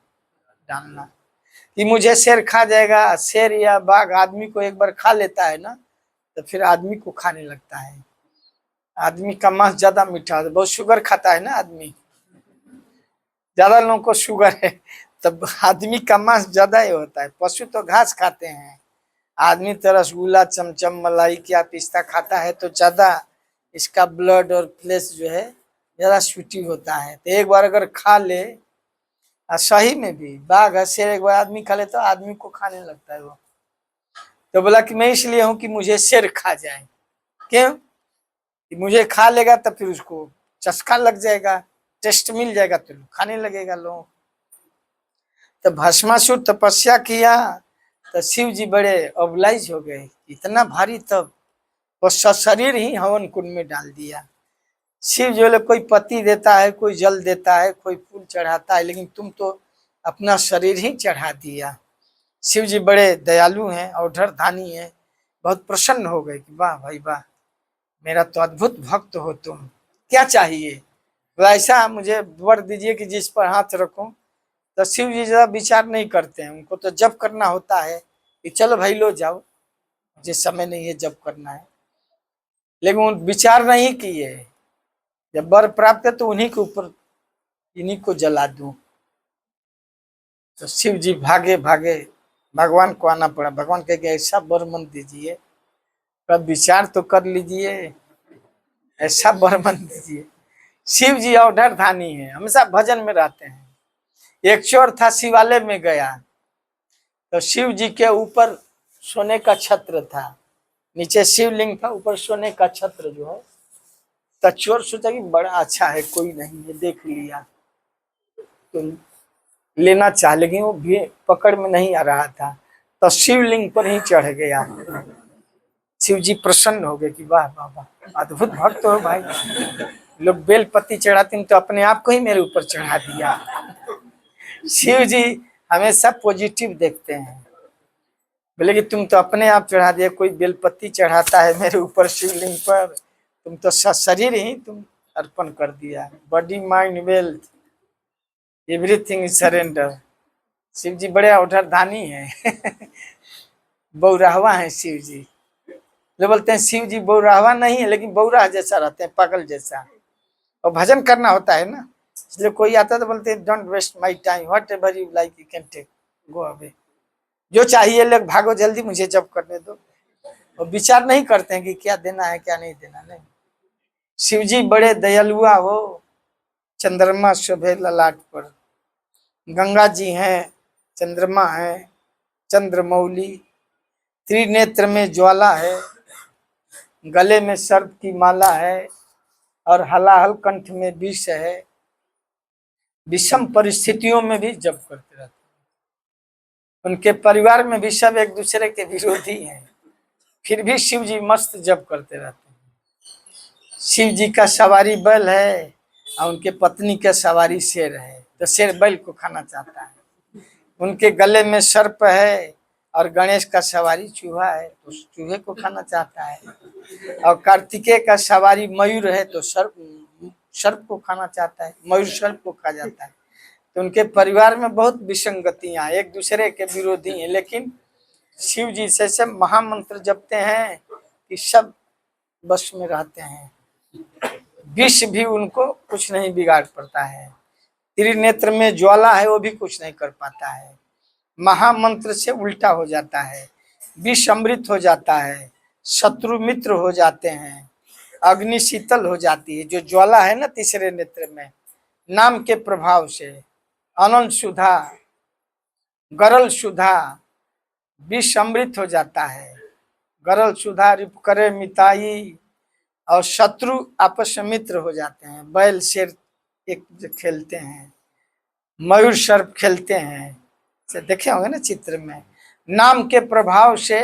डालना कि मुझे शेर खा जाएगा। शेर या बाघ आदमी को एक बार खा लेता है ना तो फिर आदमी को खाने लगता है। आदमी का मांस ज्यादा मीठा होता है, बहुत शुगर खाता है ना आदमी, ज्यादा लोगों को शुगर है, तब आदमी का मांस ज्यादा ही होता है। पशु तो घास खाते हैं, आदमी तो रसगुल्ला चमचम मलाई क्या पिस्ता खाता है तो ज्यादा इसका ब्लड और फ्लेश जो है ज्यादा स्वीटी होता है। तो एक बार अगर खा ले, सही में भी बाघ है शेर एक बार आदमी खा ले तो आदमी को खाने लगता है वो। तो बोला कि मैं इसलिए हूं कि मुझे शेर खा जाए। क्यों कि मुझे खा लेगा तो फिर उसको चस्का लग जाएगा, टेस्ट मिल जाएगा तो खाने लगेगा लोग। तो भस्मासुर तपस्या किया तो शिव जी बड़े ऑबलाइज हो गए, इतना भारी तब वो शरीर ही हवन कुंड में डाल दिया। शिव जो लोग कोई पत्ती देता है, कोई जल देता है, कोई फूल चढ़ाता है, लेकिन तुम तो अपना शरीर ही चढ़ा दिया। शिव जी बड़े दयालु हैं, औढर धानी है, बहुत प्रसन्न हो गए कि वाह भाई वाह, मेरा तो अद्भुत भक्त हो तुम, क्या चाहिए? तो ऐसा मुझे वर दीजिए कि जिस पर हाथ रखूं। तो शिव जी ज्यादा विचार नहीं करते हैं, उनको तो जप करना होता है कि चलो भाई लो जाओ, मुझे समय नहीं है जप करना है। लेकिन विचार नहीं किए, जब वर प्राप्त है तो उन्हीं के ऊपर इन्हीं को जला दूं। तो शिव जी भागे भागे भगवान को आना पड़ा। भगवान कह के ऐसा वर मन दीजिए, कब विचार तो कर लीजिए, ऐसा वर मन दीजिए। शिव जी औढर धानी है, हमेशा भजन में रहते हैं। एक चोर था शिवालय में गया तो शिव जी के ऊपर सोने का छत्र था, नीचे शिवलिंग था, ऊपर सोने का छत्र जो है। तो चोर सोचा कि बड़ा अच्छा है, कोई नहीं है, देख लिया तो लेना चाह, लेकिन वो भी पकड़ में नहीं आ रहा था। तो शिवलिंग पर ही चढ़ गया। शिव जी प्रसन्न हो गए कि वाह वाह वाह, अद्भुत भक्त हो भाई, लोग बेलपत्ती चढ़ाते हैं तो अपने आप को ही मेरे ऊपर चढ़ा दिया। शिव जी हमेशा पॉजिटिव देखते हैं, बोले कि तुम तो अपने आप चढ़ा दिया, कोई बेलपत्ती चढ़ाता है मेरे ऊपर शिवलिंग पर, तुम तो शरीर ही तुम अर्पण कर दिया। Body mind wealth everything is surrender. Shiv ji बड़े अवधानी हैं। बौराहवा है शिव जी। जो बोलते हैं शिव जी बौराहवा नहीं है, लेकिन बौराह जैसा रहते हैं, पागल जैसा। और भजन करना होता है ना, इसलिए कोई आता है तो बोलते हैं don't waste my time, whatever you like you can take, go away. जो चाहिए लोग भागो जल्दी, मुझे जब करने दो। और विचार नहीं करते हैं कि क्या देना है क्या नहीं देना। नहीं, शिव जी बड़े दयालुआ हो। चंद्रमा शोभे ललाट पर, गंगा जी हैं, चंद्रमा है, चंद्रमौली, त्रिनेत्र में ज्वाला है, गले में सर्प की माला है, और हलाहल कंठ में विष है। विषम परिस्थितियों में भी जप करते रहते हैं। उनके परिवार में भी सब एक दूसरे के विरोधी हैं, फिर भी शिव जी मस्त जप करते रहते हैं। शिव जी का सवारी बैल है और उनके पत्नी का सवारी शेर है, तो शेर बैल को खाना चाहता है। उनके गले में सर्प है और गणेश का सवारी चूहा है, तो चूहे को खाना चाहता है। और कार्तिकेय का सवारी मयूर है, तो सर्प को खाना चाहता है, मयूर सर्प को खा जाता है। तो उनके परिवार में बहुत विसंगतियां, एक दूसरे के विरोधी हैं, लेकिन शिव जी से महामंत्र जपते हैं कि सब बस में रहते हैं। विष भी उनको कुछ नहीं बिगाड़ पड़ता है। त्रिनेत्र में ज्वाला है, वो भी कुछ नहीं कर पाता है। महामंत्र से उल्टा हो जाता है, विष अमृत हो जाता है, शत्रु मित्र हो जाते हैं, अग्नि शीतल हो जाती है। जो ज्वाला है ना तीसरे नेत्र में, नाम के प्रभाव से अनंत सुधा, गरल सुधा, विष अमृत हो जाता है। गरल सुधा रिप करे मिताई, और शत्रु आपस में मित्र हो जाते हैं। बैल शेर एक खेलते हैं, मयूर सर्प खेलते हैं, से देखे होंगे ना चित्र में। नाम के प्रभाव से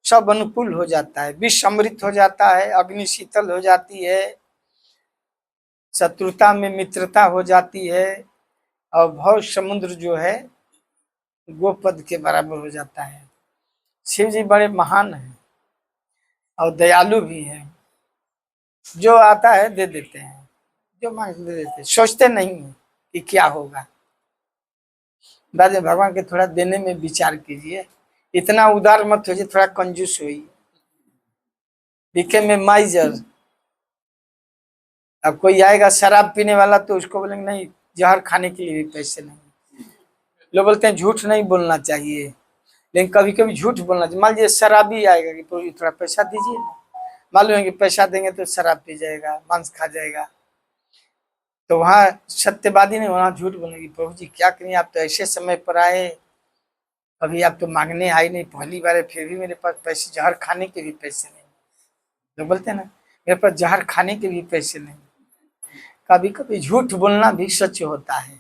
सब अनुकूल हो जाता है, विष अमृत हो जाता है, अग्नि शीतल हो जाती है, शत्रुता में मित्रता हो जाती है, और भव समुद्र जो है गोपद के बराबर हो जाता है। शिव जी बड़े महान हैं और दयालु भी हैं। जो आता है दे देते हैं, जो मांगते दे देते हैं, सोचते नहीं है कि क्या होगा। दादा भगवान के थोड़ा देने में विचार कीजिए, इतना उदार मत होइए, थोड़ा कंजूस होइए। दिखे में माइजर। अब कोई आएगा शराब पीने वाला तो उसको बोलेंगे नहीं, जहर खाने के लिए भी पैसे नहीं। लोग बोलते हैं झूठ नहीं बोलना चाहिए, लेकिन कभी कभी झूठ बोलना चाहिए। मान लीजिए शराबी आएगा कि तो थोड़ा पैसा दीजिए ना, मालूम है कि पैसा देंगे तो शराब पी जाएगा, मांस खा जाएगा, तो वहाँ सत्यवादी नहीं, वहाँ झूठ बोलेंगे प्रभु जी क्या करें, आप तो ऐसे समय पर आए, अभी आप तो मांगने आए नहीं, पहली बार है, फिर भी मेरे पास पैसे, जहर खाने के भी पैसे नहीं। लोग बोलते हैं ना मेरे पास जहर खाने के भी पैसे नहीं। कभी कभी झूठ बोलना भी सच होता है।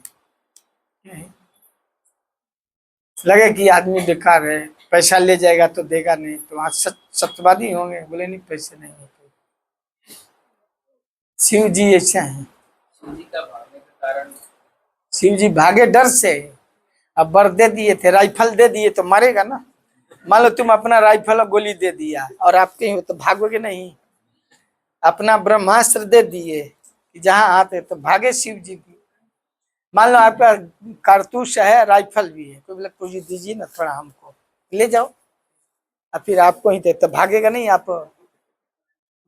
लगे कि आदमी बेकार है, पैसा ले जाएगा तो देगा नहीं, तो वहाँ सत्यवादी होंगे, बोले नहीं पैसे नहीं है। शिव जी ऐसे हैं। शिव जी का भागने का कारण, शिव जी भागे डर से। अब वर दे दिए थे, राइफल दे दिए तो मारेगा ना। मान लो तुम अपना राइफल और गोली दे दिया और आपके हो तो भागोगे नहीं। अपना ब्रह्मास्त्र दे दिए कि जहां आते तो भागे शिव जी भी। मान लो आपका कारतूस है, राइफल भी है, कोई बोले कुछ दीजिए ना थोड़ा हमको, ले जाओ, और फिर आपको ही दे तो भागेगा नहीं, आप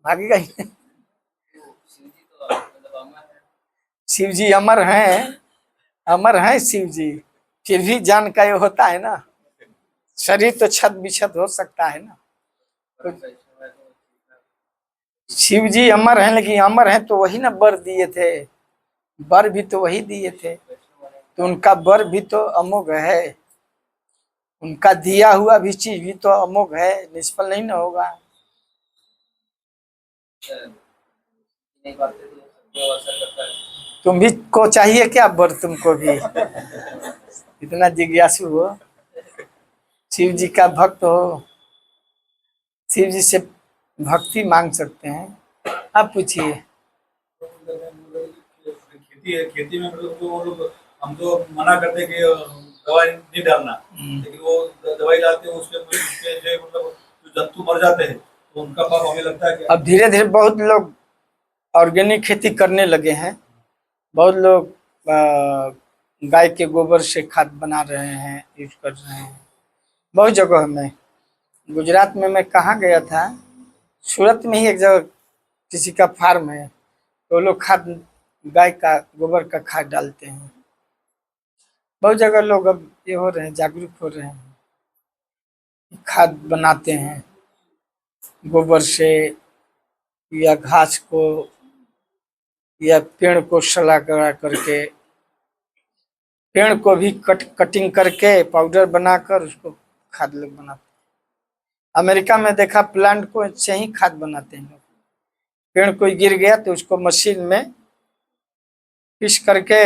भागेगा ही नहीं। शिव जी तो मतलब अमर है। शिव जी अमर हैं, अमर हैं शिव जी, फिर भी जान का ये होता है ना, शरीर तो छत बिछत हो सकता है ना। शिव जी अमर हैं, लेकिन अमर हैं तो वही ना वर दिए थे, वर भी तो वही दिए थे, तो उनका वर भी तो अमोघ है, उनका दिया हुआ भी चीज भी तो अमोघ है, निष्फल नहीं ना होगा। तुम भी को चाहिए क्या वर, तुमको भी इतना जिज्ञासु हो, शिव जी का भक्त हो, शिव जी से भक्ति मांग सकते हैं। आप पूछिए। खेती है, खेती में मतलब वो लोग, हम तो मना करते हैं कि दवाई नहीं डालना, लेकिन वो दवाई डालते हैं, उसके मतलब जो जंतु मर जाते हैं, तो उनका पाप हमें लगता है कि अब धीरे धीरे बहुत लोग ऑर्गेनिक खेती करने लगे हैं। बहुत लोग गाय के गोबर से खाद बना रहे हैं, यूज कर रहे हैं बहुत जगह में। गुजरात में मैं कहाँ गया था, सूरत में ही एक जगह किसी का फार्म है, तो लोग खाद गाय का गोबर का खाद डालते हैं। बहुत जगह लोग अब ये हो रहे हैं, जागरूक हो रहे हैं, खाद बनाते हैं गोबर से, या घास को या पेड़ को सड़ा करा करके, पेड़ को भी कटिंग करके पाउडर बनाकर उसको खाद लोग बनाते हैं। अमेरिका में देखा, प्लांट को से ही खाद बनाते हैं लोग। पेड़ कोई गिर गया तो उसको मशीन में पीस करके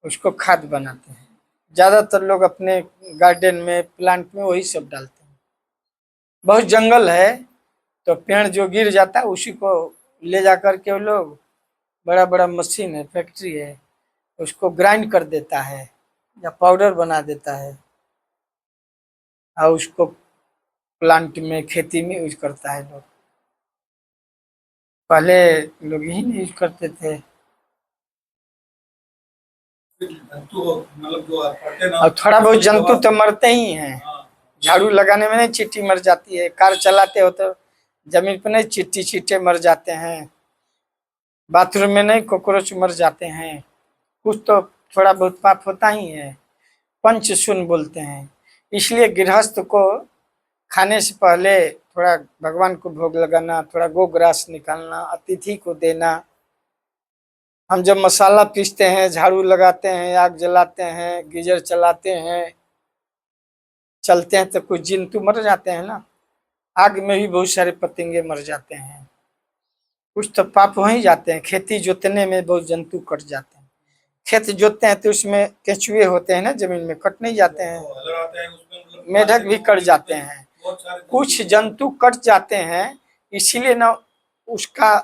उसको खाद बनाते हैं। ज्यादातर लोग अपने गार्डन में, प्लांट में वही सब डालते हैं। बहुत जंगल है तो पेड़ जो गिर जाता है उसी को ले जा करके वो लोग, बड़ा बड़ा मशीन है, फैक्ट्री है, उसको ग्राइंड कर देता है या पाउडर बना देता है और उसको प्लांट में, खेती में यूज करता है लोग। पहले लोग यही नहीं यूज करते थे। जंतु मतलब जो पड़ते ना, और थोड़ा बहुत जंतु तो मरते ही हैं। झाड़ू लगाने में नहीं चींटी मर जाती है, कार चलाते हो तो जमीन पर नहीं चींटे मर जाते हैं, बाथरूम में नहीं कॉकरोच मर जाते हैं। कुछ तो थोड़ा बहुत पाप होता ही है, पंचशून बोलते हैं। इसलिए गृहस्थ को खाने से पहले थोड़ा भगवान को भोग लगाना, थोड़ा गोग्रास निकालना, अतिथि को देना। हम जब मसाला पीसते हैं, झाड़ू लगाते हैं, आग जलाते हैं, गीजर चलाते हैं, चलते हैं तो कुछ जंतु मर जाते हैं ना। आग में भी बहुत सारे पतंगे मर जाते हैं, कुछ तो पाप हो ही जाते हैं। खेती जोतने में बहुत जंतु कट जाते हैं। खेत जोतते हैं तो उसमें केंचुए होते हैं ना, जमीन में कट नहीं जाते हैं, मेढक भी कट जाते हैं, कुछ जंतु कट जाते हैं। इसीलिए ना उसका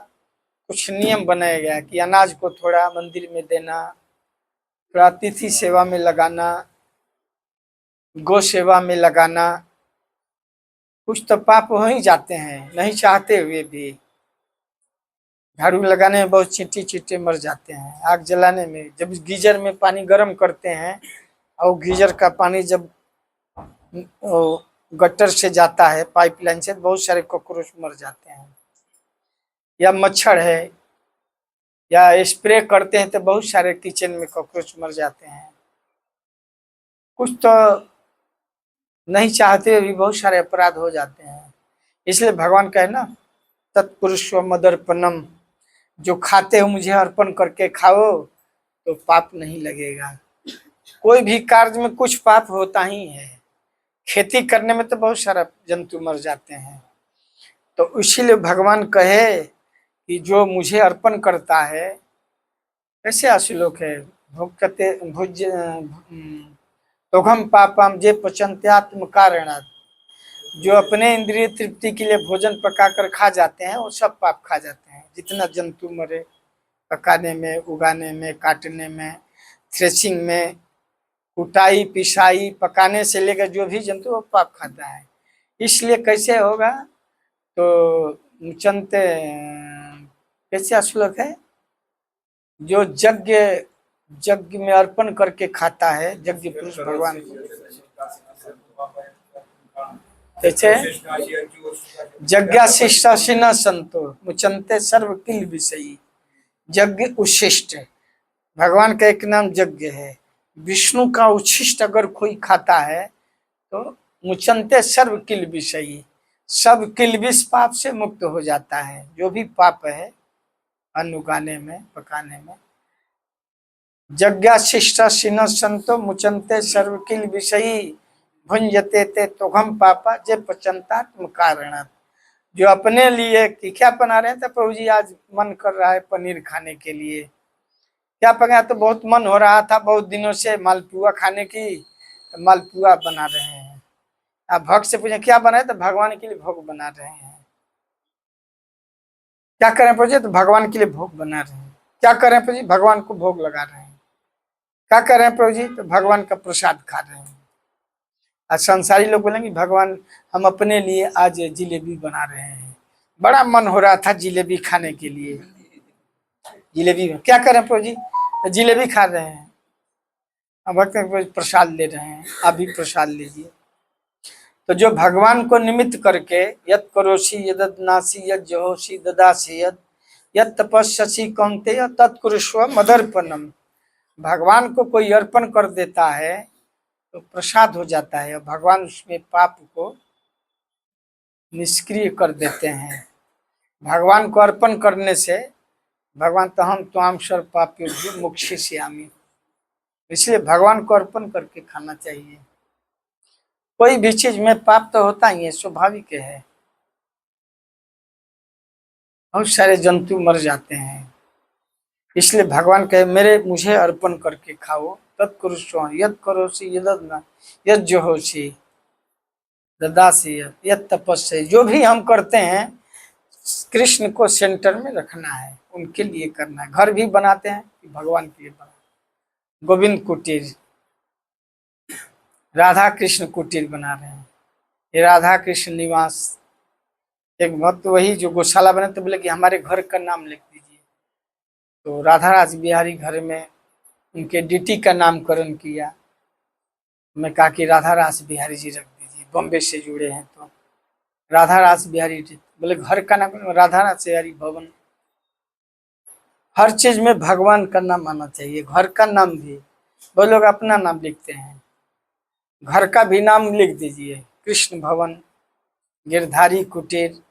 कुछ नियम बनाया गया कि अनाज को थोड़ा मंदिर में देना, थोड़ा अतिथि सेवा में लगाना, गौ सेवा में लगाना। कुछ तो पाप हो ही जाते हैं नहीं चाहते हुए भी। झाड़ू लगाने में बहुत चींटे मर जाते हैं, आग जलाने में, जब गीजर में पानी गर्म करते हैं और गीजर का पानी जब गटर से जाता है, पाइपलाइन से, बहुत सारे कॉकरोच मर जाते हैं। या मच्छर है, या स्प्रे करते हैं तो बहुत सारे किचन में कॉकरोच मर जाते हैं। कुछ तो नहीं चाहते भी बहुत सारे अपराध हो जाते हैं। इसलिए भगवान कहे ना, तत्पुरुषो मदर्पणम, जो खाते हो मुझे अर्पण करके खाओ तो पाप नहीं लगेगा। कोई भी कार्य में कुछ पाप होता ही है। खेती करने में तो बहुत सारा जंतु मर जाते हैं। तो इसीलिए भगवान कहे कि जो मुझे अर्पण करता है, कैसे श्लोक है, भुक्ते भुज तोघम पापम जे पचंत्यात्म कारणात्, जो अपने इंद्रिय तृप्ति के लिए भोजन पकाकर खा जाते हैं वो सब पाप खा जाते हैं। जितना जंतु मरे पकाने में, उगाने में, काटने में, थ्रेसिंग में, कुटाई पिसाई पकाने से लेकर जो भी जंतु वो पाप खाता है। इसलिए कैसे होगा, तो मुचंते, कैसे श्लोक है, जो यज्ञ में अर्पण करके खाता है, यज्ञ पुरुष भगवान को, कैसे यज्ञाशिष्टासि न संतो मुचंते सर्व किल विषयी। यज्ञ उच्छिष्ट, भगवान का एक नाम यज्ञ है। विष्णु का उच्छिष्ट अगर कोई खाता है तो मुचंते सर्व किल विषयी, सब किलबिश पाप से मुक्त हो जाता है। जो भी पाप है अन्न उगाने में, पकाने में, यज्ञाशिष्टासि न संतो मुचंते सर्व किल विषयी भुंजते ते तोघम पापा जे पचंतात्म कारणात्। जो अपने लिए कि क्या बना रहे हैं, तो प्रभु जी आज मन कर रहा है पनीर खाने के लिए, क्या पकाया, तो बहुत मन हो रहा था बहुत दिनों से मालपुआ खाने की, तो मालपुआ बना रहे हैं। आप भक्त से पूछे क्या बना है, तो भगवान के लिए भोग बना रहे हैं। क्या करें प्रभु जी, तो भगवान के लिए भोग बना रहे हैं। क्या करें प्रभु जी, भगवान को भोग लगा रहे हैं। क्या कर रहे हैं प्रभु जी, तो भगवान का प्रसाद खा रहे हैं। आज संसारी लोग बोलेंगे भगवान हम अपने लिए आज जिलेबी बना रहे हैं, बड़ा मन हो रहा था जिलेबी खाने के लिए, जिलेबी में क्या कर रहे हैं प्रभु जी? तो जिलेबी खा रहे हैं। अब भक्त प्रसाद ले रहे हैं, आप भी प्रसाद लीजिए। तो जो भगवान को निमित्त करके यत करोषि यदनासी यद जहोषि ददासी यत तपस्यसि कौन्तेय तत्कुरुष्व मदर्पणम। भगवान को कोई अर्पण कर देता है तो प्रसाद हो जाता है, और भगवान उसमें पाप को निष्क्रिय कर देते हैं। भगवान को अर्पण करने से भगवान तो हम त्वाम सर्व पापेभ्यो मोक्षयिष्यामि, इसलिए भगवान को अर्पण करके खाना चाहिए। कोई भी चीज में पाप तो होता ही है, स्वाभाविक है। बहुत सारे जंतु मर जाते हैं, इसलिए भगवान कहे मेरे मुझे अर्पण करके खाओ। तत्कुरुष्व यद करोषि यदना यद जोहोषि ददासी यद तपस्या। जो भी हम करते हैं कृष्ण को सेंटर में रखना है, उनके लिए करना है। घर भी बनाते हैं कि भगवान के लिए बना। गोविंद कुटीर, राधा कृष्ण कुटीर बना रहे हैं, ये राधा कृष्ण निवास। एक भक्त वही जो गौशाला बने तो बोले कि हमारे घर का नाम लिख दीजिए, तो राधा रास बिहारी घर में उनके डीटी का नामकरण किया। मैं कहा कि राधा रास बिहारी जी रख दीजिए, बॉम्बे से जुड़े हैं तो राधा रास बिहारी। बोले घर का नाम राधा रास बिहारी भवन। हर चीज में भगवान का नाम आना चाहिए, घर का नाम भी। वो लोग अपना नाम लिखते हैं, घर का भी नाम लिख दीजिए। कृष्ण भवन, गिरधारी कुटीर,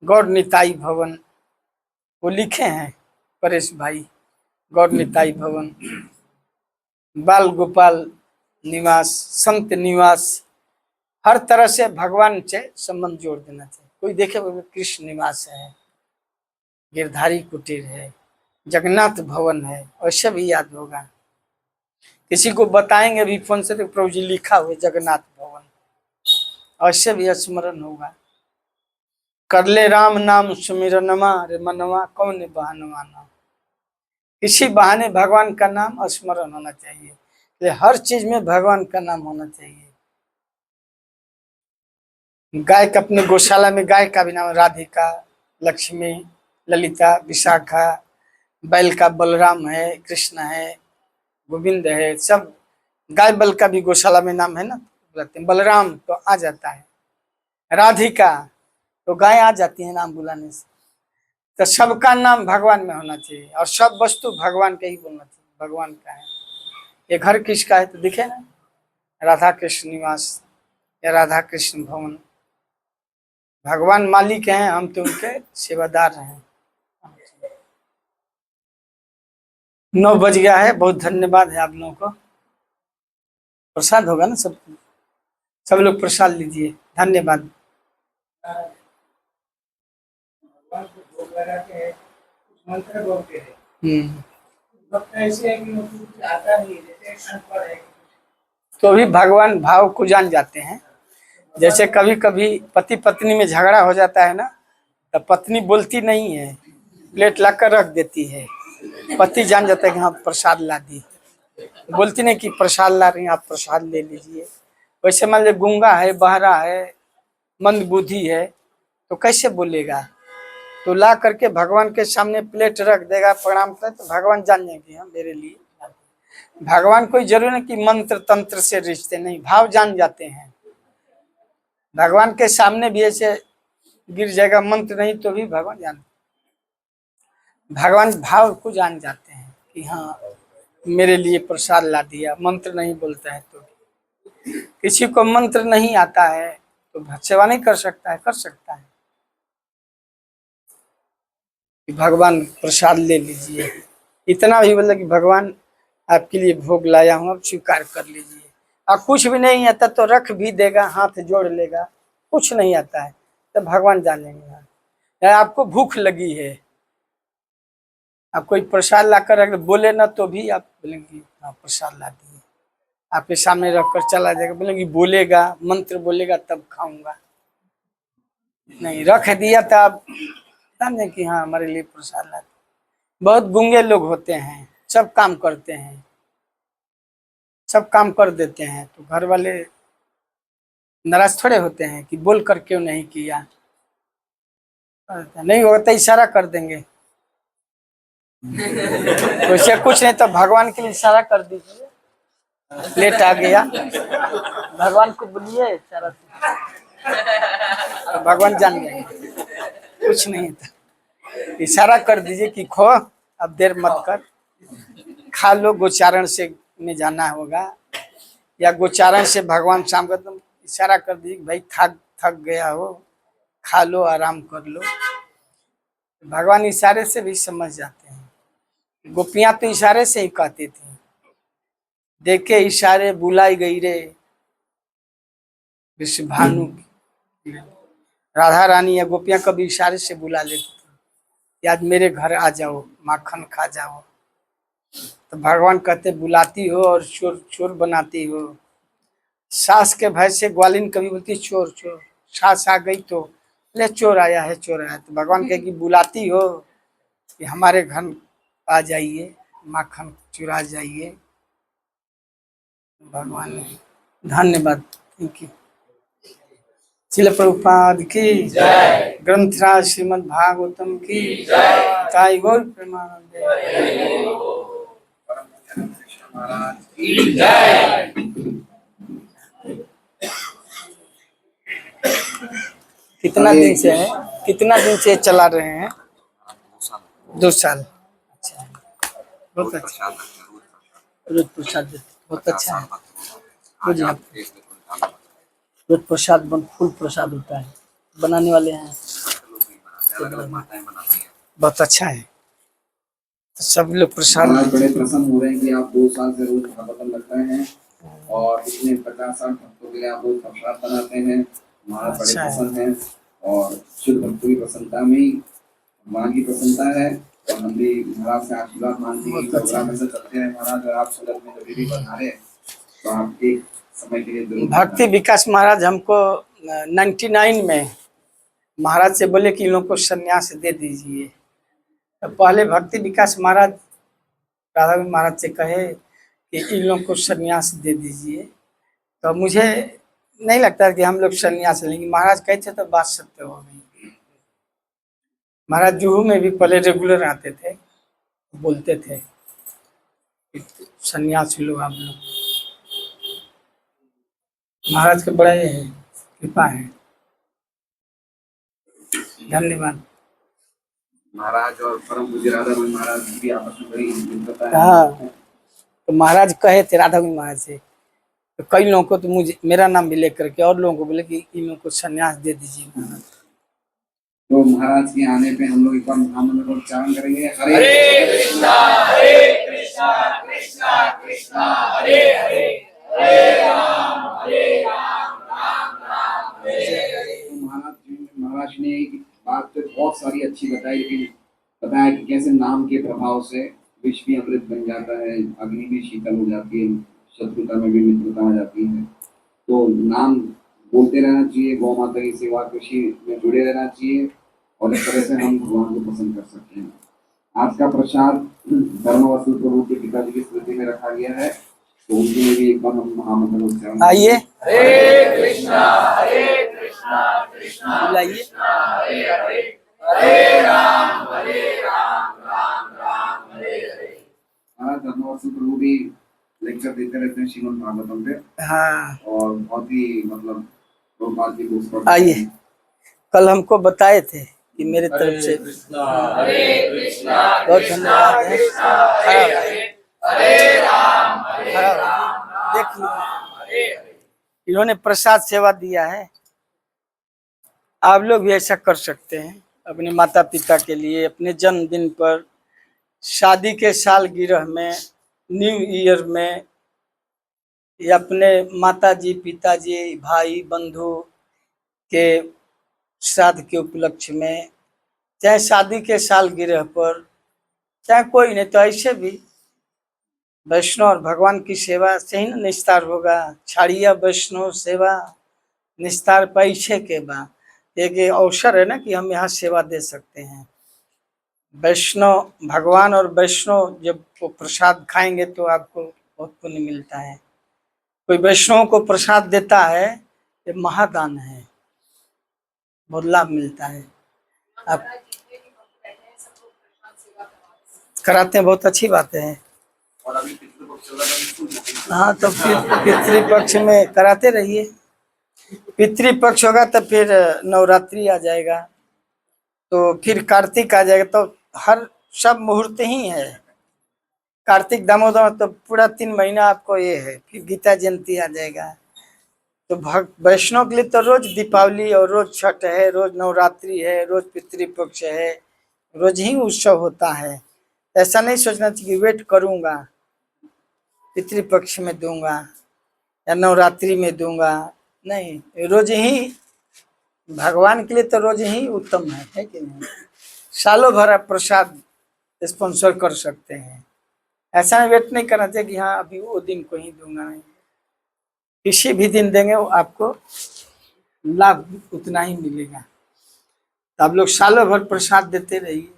गौर निताई भवन, वो लिखे हैं परेश भाई। गौर निताई भवन, बाल गोपाल निवास, संत निवास। हर तरह से भगवान से संबंध जोड़ देना चाहिए। कोई देखे कृष्ण निवास है, गिरधारी कुटीर है, जगन्नाथ भवन है, वैसे भी याद होगा। किसी को बताएंगे भी फोन से तो प्रभु जी लिखा हुआ जगन्नाथ भवन, अवश्य भी स्मरण होगा। कर ले राम नाम सुमिरनमा रे मनवा कौन बहनवा नाम। किसी बहाने भगवान का नाम स्मरण होना चाहिए, इसलिए हर चीज में भगवान का नाम होना चाहिए। गाय का अपने गौशाला में गाय का भी नाम राधिका, लक्ष्मी, ललिता, विशाखा। बैल का बलराम है, कृष्ण है, गोविंद है। सब गाय बल का भी गौशाला में नाम है ना, बुलाते हैं। बलराम तो आ जाता है, राधिका तो गाय आ जाती है नाम बुलाने से। तो सबका नाम भगवान में होना चाहिए, और सब वस्तु भगवान का ही बोलना चाहिए। भगवान का है, ये घर किसका है तो दिखे ना, राधा कृष्ण निवास या राधा कृष्ण भवन। भगवान मालिक हैं, हम तो उनके सेवादार हैं। 9 बज गया है, बहुत धन्यवाद है आप लोगों को। प्रसाद होगा ना, सब लोग प्रसाद लीजिए। धन्यवाद। मंत्र बोलते हैं, ऐसे है कि कुछ आता नहीं, जैसे अनपढ़ है तो भी भगवान भाव को जान जाते हैं। जैसे कभी कभी पति पत्नी में झगड़ा हो जाता है ना, तो पत्नी बोलती नहीं है, प्लेट लाकर रख देती है। पति जान जाता है कि हाँ प्रसाद ला दी, बोलती नहीं कि प्रसाद ला रही हैं, आप प्रसाद ले लीजिए। वैसे मान लीजिए गूंगा है, बहरा है, मंद बुद्धि है, तो कैसे बोलेगा? तो ला करके भगवान के सामने प्लेट रख देगा, प्रणाम करे तो भगवान जान जाएंगे हाँ मेरे लिए। भगवान कोई जरूरी नहीं कि मंत्र तंत्र से रिश्ते नहीं, भाव जान जाते हैं। भगवान के सामने भी ऐसे गिर जाएगा, मंत्र नहीं तो भी भगवान जान, भगवान भाव को जान जाते हैं कि हाँ मेरे लिए प्रसाद ला दिया। मंत्र नहीं बोलता है तो, किसी को मंत्र नहीं आता है तो सेवा नहीं कर सकता है, कर सकता है कि भगवान प्रसाद ले लीजिए। इतना भी बोला कि भगवान आपके लिए भोग लाया हूँ, अब स्वीकार कर लीजिए। और कुछ भी नहीं आता तो रख भी देगा, हाथ जोड़ लेगा। कुछ नहीं आता है तो भगवान जानेंगे। आपको भूख लगी है, आप कोई प्रसाद ला कर रख बोले ना तो भी आप बोलेंगे हाँ प्रसाद ला दिए, आपके सामने रख कर चला जाएगा, बोलेंगे बोलेगा, मंत्र बोलेगा तब खाऊंगा। नहीं, रख दिया तो आप जाने कि हाँ हमारे लिए प्रसाद ला दिया। बहुत गूंगे लोग होते हैं, सब काम करते हैं, सब काम कर देते हैं, तो घर वाले नाराज थोड़े होते हैं कि बोल कर क्यों नहीं किया। नहीं होगा तो इशारा कर देंगे, वैसे कुछ नहीं तो भगवान के लिए इशारा कर दीजिए, प्लेट आ गया, भगवान को बोलिए इशारा से, तो भगवान जान जाएंगे, कुछ नहीं था, इशारा कर दीजिए कि खो, अब देर मत कर, खा लो, गोचारण से में जाना होगा, या गोचारण से भगवान शाम का तुम इशारा कर दीजिए भाई थक थक गया हो, खा लो, आराम कर लो। भगवान इशारे से भी समझ जाते हैं। गोपियां तो इशारे से ही कहती थी, देखे इशारे बुलाई गई रे विश्व भानु, राधा रानी या गोपियां कभी इशारे से बुला लेती थी, आज मेरे घर आ जाओ, माखन खा जाओ, तो भगवान कहते बुलाती हो और चोर चोर बनाती हो। सास के भय से ग्वालिन कभी बोलती चोर चोर, सास आ गई तो ले चोर आया है, चोर आया है। तो भगवान कहे कि बुलाती हो कि हमारे घर आ जाइए, माखन चुरा जाइए। भगवान ने धन्यवाद, थैंक यू। श्रील प्रभुपाद की जय, ग्रंथराज श्रीमद् भागवतम की जय, ताई गौर प्रेमानंद महाराज की जय। कितना दिन से है, कितना दिन से चला रहे हैं? 2 साल। अच्छा, बहुत अच्छा, रोज प्रसाद देते, बहुत अच्छा है। रोज यहाँ रोज प्रसाद फुल प्रसाद होता है, बनाने वाले हैं, बहुत अच्छा है। तो सब लोग प्रसाद बड़े प्रसन्न हो रहे हैं कि आप 2 साल से रोज भागवतम लगते हैं और इतने 50-60 भक्तों के लिए आप रोज प्रसाद बनाते हैं। महाराज बड़े प्रसन्न हैं और शुद्ध भक्तों की प्रसन्नता में भगवान की प्रसन्नता है, और हम भी महाराज से आशीर्वाद मांगते हैं कि प्रोग्राम ऐसे चलते हैं महाराज, अगर आप संगत में कभी भी पधारे तो आप एक समय के लिए जरूर। भक्ति विकास महाराज हमको 99 में महाराज से बोले कि इन लोगों को सन्यास दे दीजिए। तो पहले भक्ति विकास महाराज राधा महाराज से कहे कि इन लोगों को सन्यास दे दीजिए, तो मुझे नहीं लगता कि हम लोग सन्यास लेंगे। महाराज कहते तो बात सत्य हो गई। महाराज जुहू में भी पहले रेगुलर आते थे, बोलते थे कि सन्यास लो आप लोग। महाराज के बड़े कृपा है, धन्यवाद। महाराज और परम पूज्य राधा गोविंद महाराज की भी आपस में बड़ी मित्रता है। हाँ, तो महाराज कहे थे राधा गोविंद महाराज से, तो कई लोगों को तो मुझे मेरा नाम भी लेकर के और लोगों को बोले कि इन लोगों को सन्यास दे दीजिए महाराज। तो महाराज के आने पे हम लोग एक बार महामंत्र का उच्चारण करेंगे, हरे कृष्णा कृष्णा कृष्णा हरे हरे, हरे राम राम राम हरे हरे। तो महाराज ने एक बात तो बहुत सारी अच्छी बताई, लेकिन बताया कि कैसे नाम के प्रभाव से विष भी अमृत बन जाता है, अग्नि भी शीतल हो जाती है, शत्रुता में भी मित्रता आ जाती है। तो नाम बोलते रहना चाहिए, गौ माता की सेवा कृषि में जुड़े रहना चाहिए, और इस तरह से हम भगवान को पसंद कर सकते हैं। आज का प्रसाद धर्मवस्तु प्रभु के पिताजी की स्मृति में रखा गया है, तो उनके लिए भी एक बार हम महामंत्र उच्चारण आइए। हरे कृष्णा कृष्णा कृष्णा हरे हरे, हरे राम राम राम हरे हरे। महाराज धर्मवस्तु प्रभु भी लेक्चर देते रहते हैं श्रीमद् भागवतम पे। हाँ, और बहुत ही मतलब प्रभुपाद जी को आइए। कल हमको बताए थे कि मेरे तरफ से हरे कृष्णा बहुत धन्यवाद है। हरे राम देख लीजिए, इन्होंने प्रसाद सेवा दिया है, आप लोग भी ऐसा कर सकते हैं अपने माता पिता के लिए, अपने जन्मदिन पर, शादी के सालगिरह में, न्यू ईयर में, या अपने माता जी पिताजी भाई बंधु के श्राद्ध के उपलक्ष्य में, चाहे शादी के सालगिरह पर, चाहे कोई नहीं तो ऐसे भी वैष्णव और भगवान की सेवा से ही निस्तार होगा। छाड़िया वैष्णव सेवा निस्तार पैसे के बाद एक अवसर है ना कि हम यहाँ सेवा दे सकते हैं। वैष्णव भगवान और वैष्णव जब वो प्रसाद खाएंगे तो आपको बहुत पुण्य मिलता है। कोई वैष्णव को प्रसाद देता है, ये महादान है, बहुत लाभ मिलता है। आप कराते हैं, बहुत अच्छी बातें हैं। और अभी पितृपक्ष चल रहा है, अभी शुरू हो गई। हाँ, तो फिर पितृपक्ष में कराते रहिए। पितृपक्ष होगा तो फिर नवरात्रि आ जाएगा, तो फिर कार्तिक आ जाएगा, तो हर सब मुहूर्त ही है। कार्तिक दामोदर तो पूरा 3 महीना आपको ये है, फिर गीता जयंती आ जाएगा। तो वैष्णव के लिए तो रोज दीपावली और रोज छठ है, रोज नवरात्रि है, रोज पितृपक्ष है, रोज ही उत्सव होता है। ऐसा नहीं सोचना चाहिए कि वेट करूंगा, पितृपक्ष में दूंगा या नवरात्रि में दूंगा। नहीं, रोज ही भगवान के लिए तो रोज ही उत्तम है कि नहीं। सालों भर आप प्रसाद स्पॉन्सर कर सकते हैं। ऐसा नहीं वेट नहीं करना चाहिए कि हाँ अभी वो दिन को ही दूंगा, नहीं, किसी भी दिन देंगे वो आपको लाभ उतना ही मिलेगा। तो आप लोग सालों भर प्रसाद देते रहिए।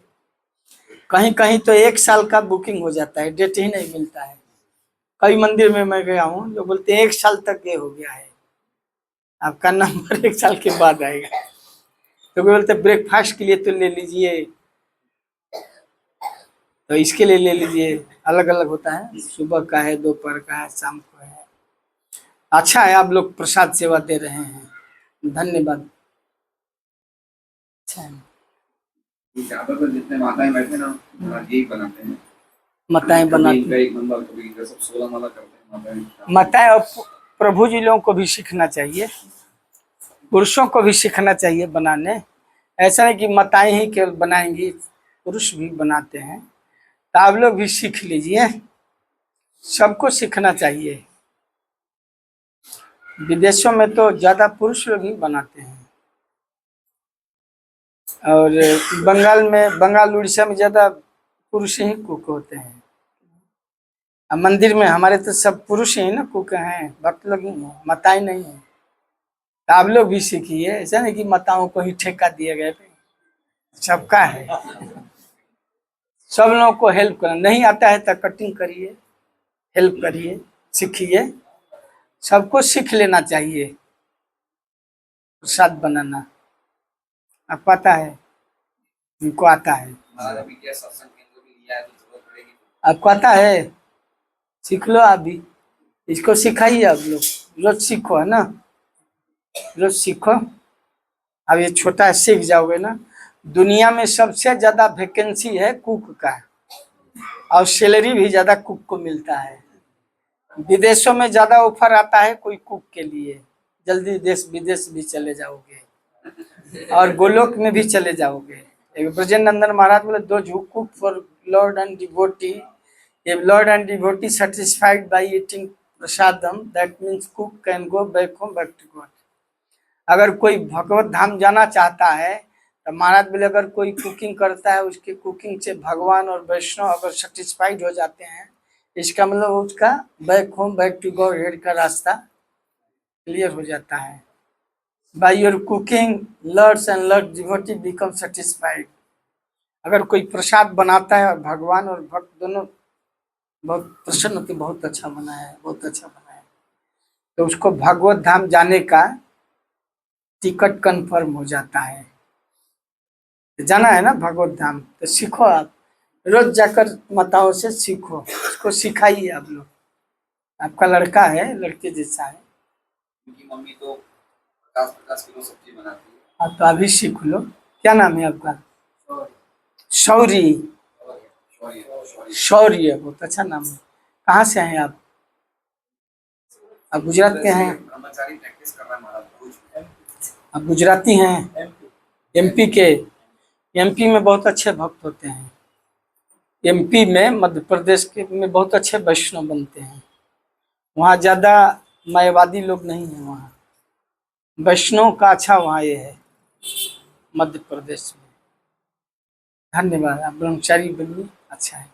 कहीं कहीं तो 1 साल का बुकिंग हो जाता है, डेट ही नहीं मिलता है। कई मंदिर में मैं गया हूँ, जो बोलते हैं 1 साल तक ये हो गया है, आपका नंबर 1 साल के बाद आएगा। तो कोई बोलते ब्रेकफास्ट के लिए तो ले लीजिए, तो इसके लिए ले लीजिए, अलग अलग होता है, सुबह का है, दोपहर का है, शाम को है। अच्छा है आप लोग प्रसाद सेवा दे रहे हैं, धन्यवाद। अच्छा है। ये ज्यादातर जितने माताएं बैठे ना, यही बनाते हैं। माताएं कभी बनाती इनका एक नंबर, कभी इनका, सब 16 माला करते हैं माताएं। माताएं और प्रभु जी लोगों को भी सीखना चाहिए, पुरुषों को भी सीखना चाहिए बनाने। ऐसा नहीं कि माताएं ही केवल बनाएंगी, पुरुष भी बनाते हैं। तो आप लोग भी सीख लीजिए, सबको सीखना चाहिए। विदेशों में तो ज्यादा पुरुष लोग ही बनाते हैं, और बंगाल उड़ीसा में ज्यादा पुरुष ही कुक होते हैं। अब मंदिर में हमारे तो सब पुरुष ही ना कुक हैं, भक्त लोग ही हैं, माताएं नहीं है। तो आप लोग भी सीखिए, ऐसा नहीं कि माताओं को ही ठेका दिए गए, सबका है। सब लोगों को हेल्प करना, नहीं आता है तो कटिंग करिए, हेल्प करिए, सीखिए। सबको सीख लेना चाहिए प्रसाद बनाना। आपको आता है, उनको आता है, महाराज अभी क्या सत्संग केंद्र भी लिया है, तो जरूरत पड़ेगी। आपको आता है, सीख लो। अभी इसको सिखाइए, आप लोग रोज सीखो, है ना, रोज सीखो। अब ये छोटा सीख जाओगे ना। दुनिया में सबसे ज्यादा वैकेंसी है कुक का, और सैलरी भी ज्यादा कुक को मिलता है। विदेशों में ज्यादा ऑफर आता है कोई कुक के लिए, जल्दी देश विदेश भी चले जाओगे, और गोलोक में भी चले जाओगे। एक ब्रजेंद्र महाराज बोले, those who cook for Lord and devotee, if Lord and devotee satisfied by eating prasadam, that means cook can go back home back to God। अगर कोई भगवत धाम जाना चाहता है तो महाराज बोले, अगर कोई कुकिंग करता है, उसकी कुकिंग से भगवान और वैष्णव अगर सेटिस्फाइड हो जाते हैं, इसका मतलब उसका back home back to Godhead का रास्ता क्लियर हो जाता है। By your cooking Lord's and Lord devotee become satisfied. अगर कोई प्रसाद बनाता है और भगवान और भक्त दोनों बहुत प्रसन्न होते, बहुत अच्छा बना है, बहुत अच्छा बना है, तो उसको भगवत धाम जाने का टिकट कंफर्म हो जाता है। जाना है ना भगवत धाम, तो सीखो, आप रोज जाकर माताओं से सीखो, उसको सिखाइए आप लोग। आपका लड़का है, लड़के जैसा है, उनकी मम्मी तो 50-50 किलो सब्जी बनाती है। आप तो अभी सीख लो। क्या नाम है आपका? शौरी। शौर्य, बहुत अच्छा नाम है। कहाँ से हैं आप? आप गुजरात के हैं? ब्रह्मचारी प्रैक्टिस कर रहा है महाराज रोज। आप गुजराती हैं? एमपी के? एमपी में बहुत अच्छे भक्त होते हैं। एमपी में, मध्य प्रदेश के में बहुत अच्छे वैष्णव बनते हैं। वहाँ ज्यादा मायावादी लोग नहीं है, वहाँ वैष्णव का अच्छा वहाँ ये है मध्य प्रदेश में। धन्यवाद, आप ब्रह्मचारी बनिए, अच्छा है।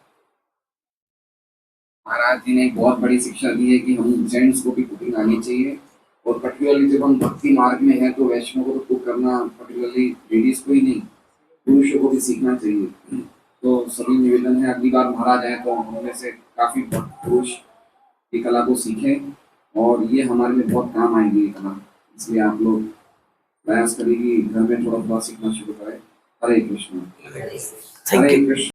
महाराज जी ने एक बहुत बड़ी शिक्षा दी है कि हम जेंट्स को भी कुकिंग आनी चाहिए, और पर्टिकुलरली जब हम भक्ति मार्ग में हैं तो वैष्णव को तो कुक करना पर्टिकुलरली लेडीज को ही नहीं, पुरुषों को भी सीखना चाहिए। तो सभी निवेदन है, अगली बार महाराज आए तो हम में से काफी पुरुष ये कला को सीखें, और ये हमारे लिए बहुत काम आएगी ये कला। इसलिए आप लोग प्रयास करें कि घर में थोड़ा थोड़ा सीखना शुरू करें। हरे कृष्ण। Thank you. कृष्ण।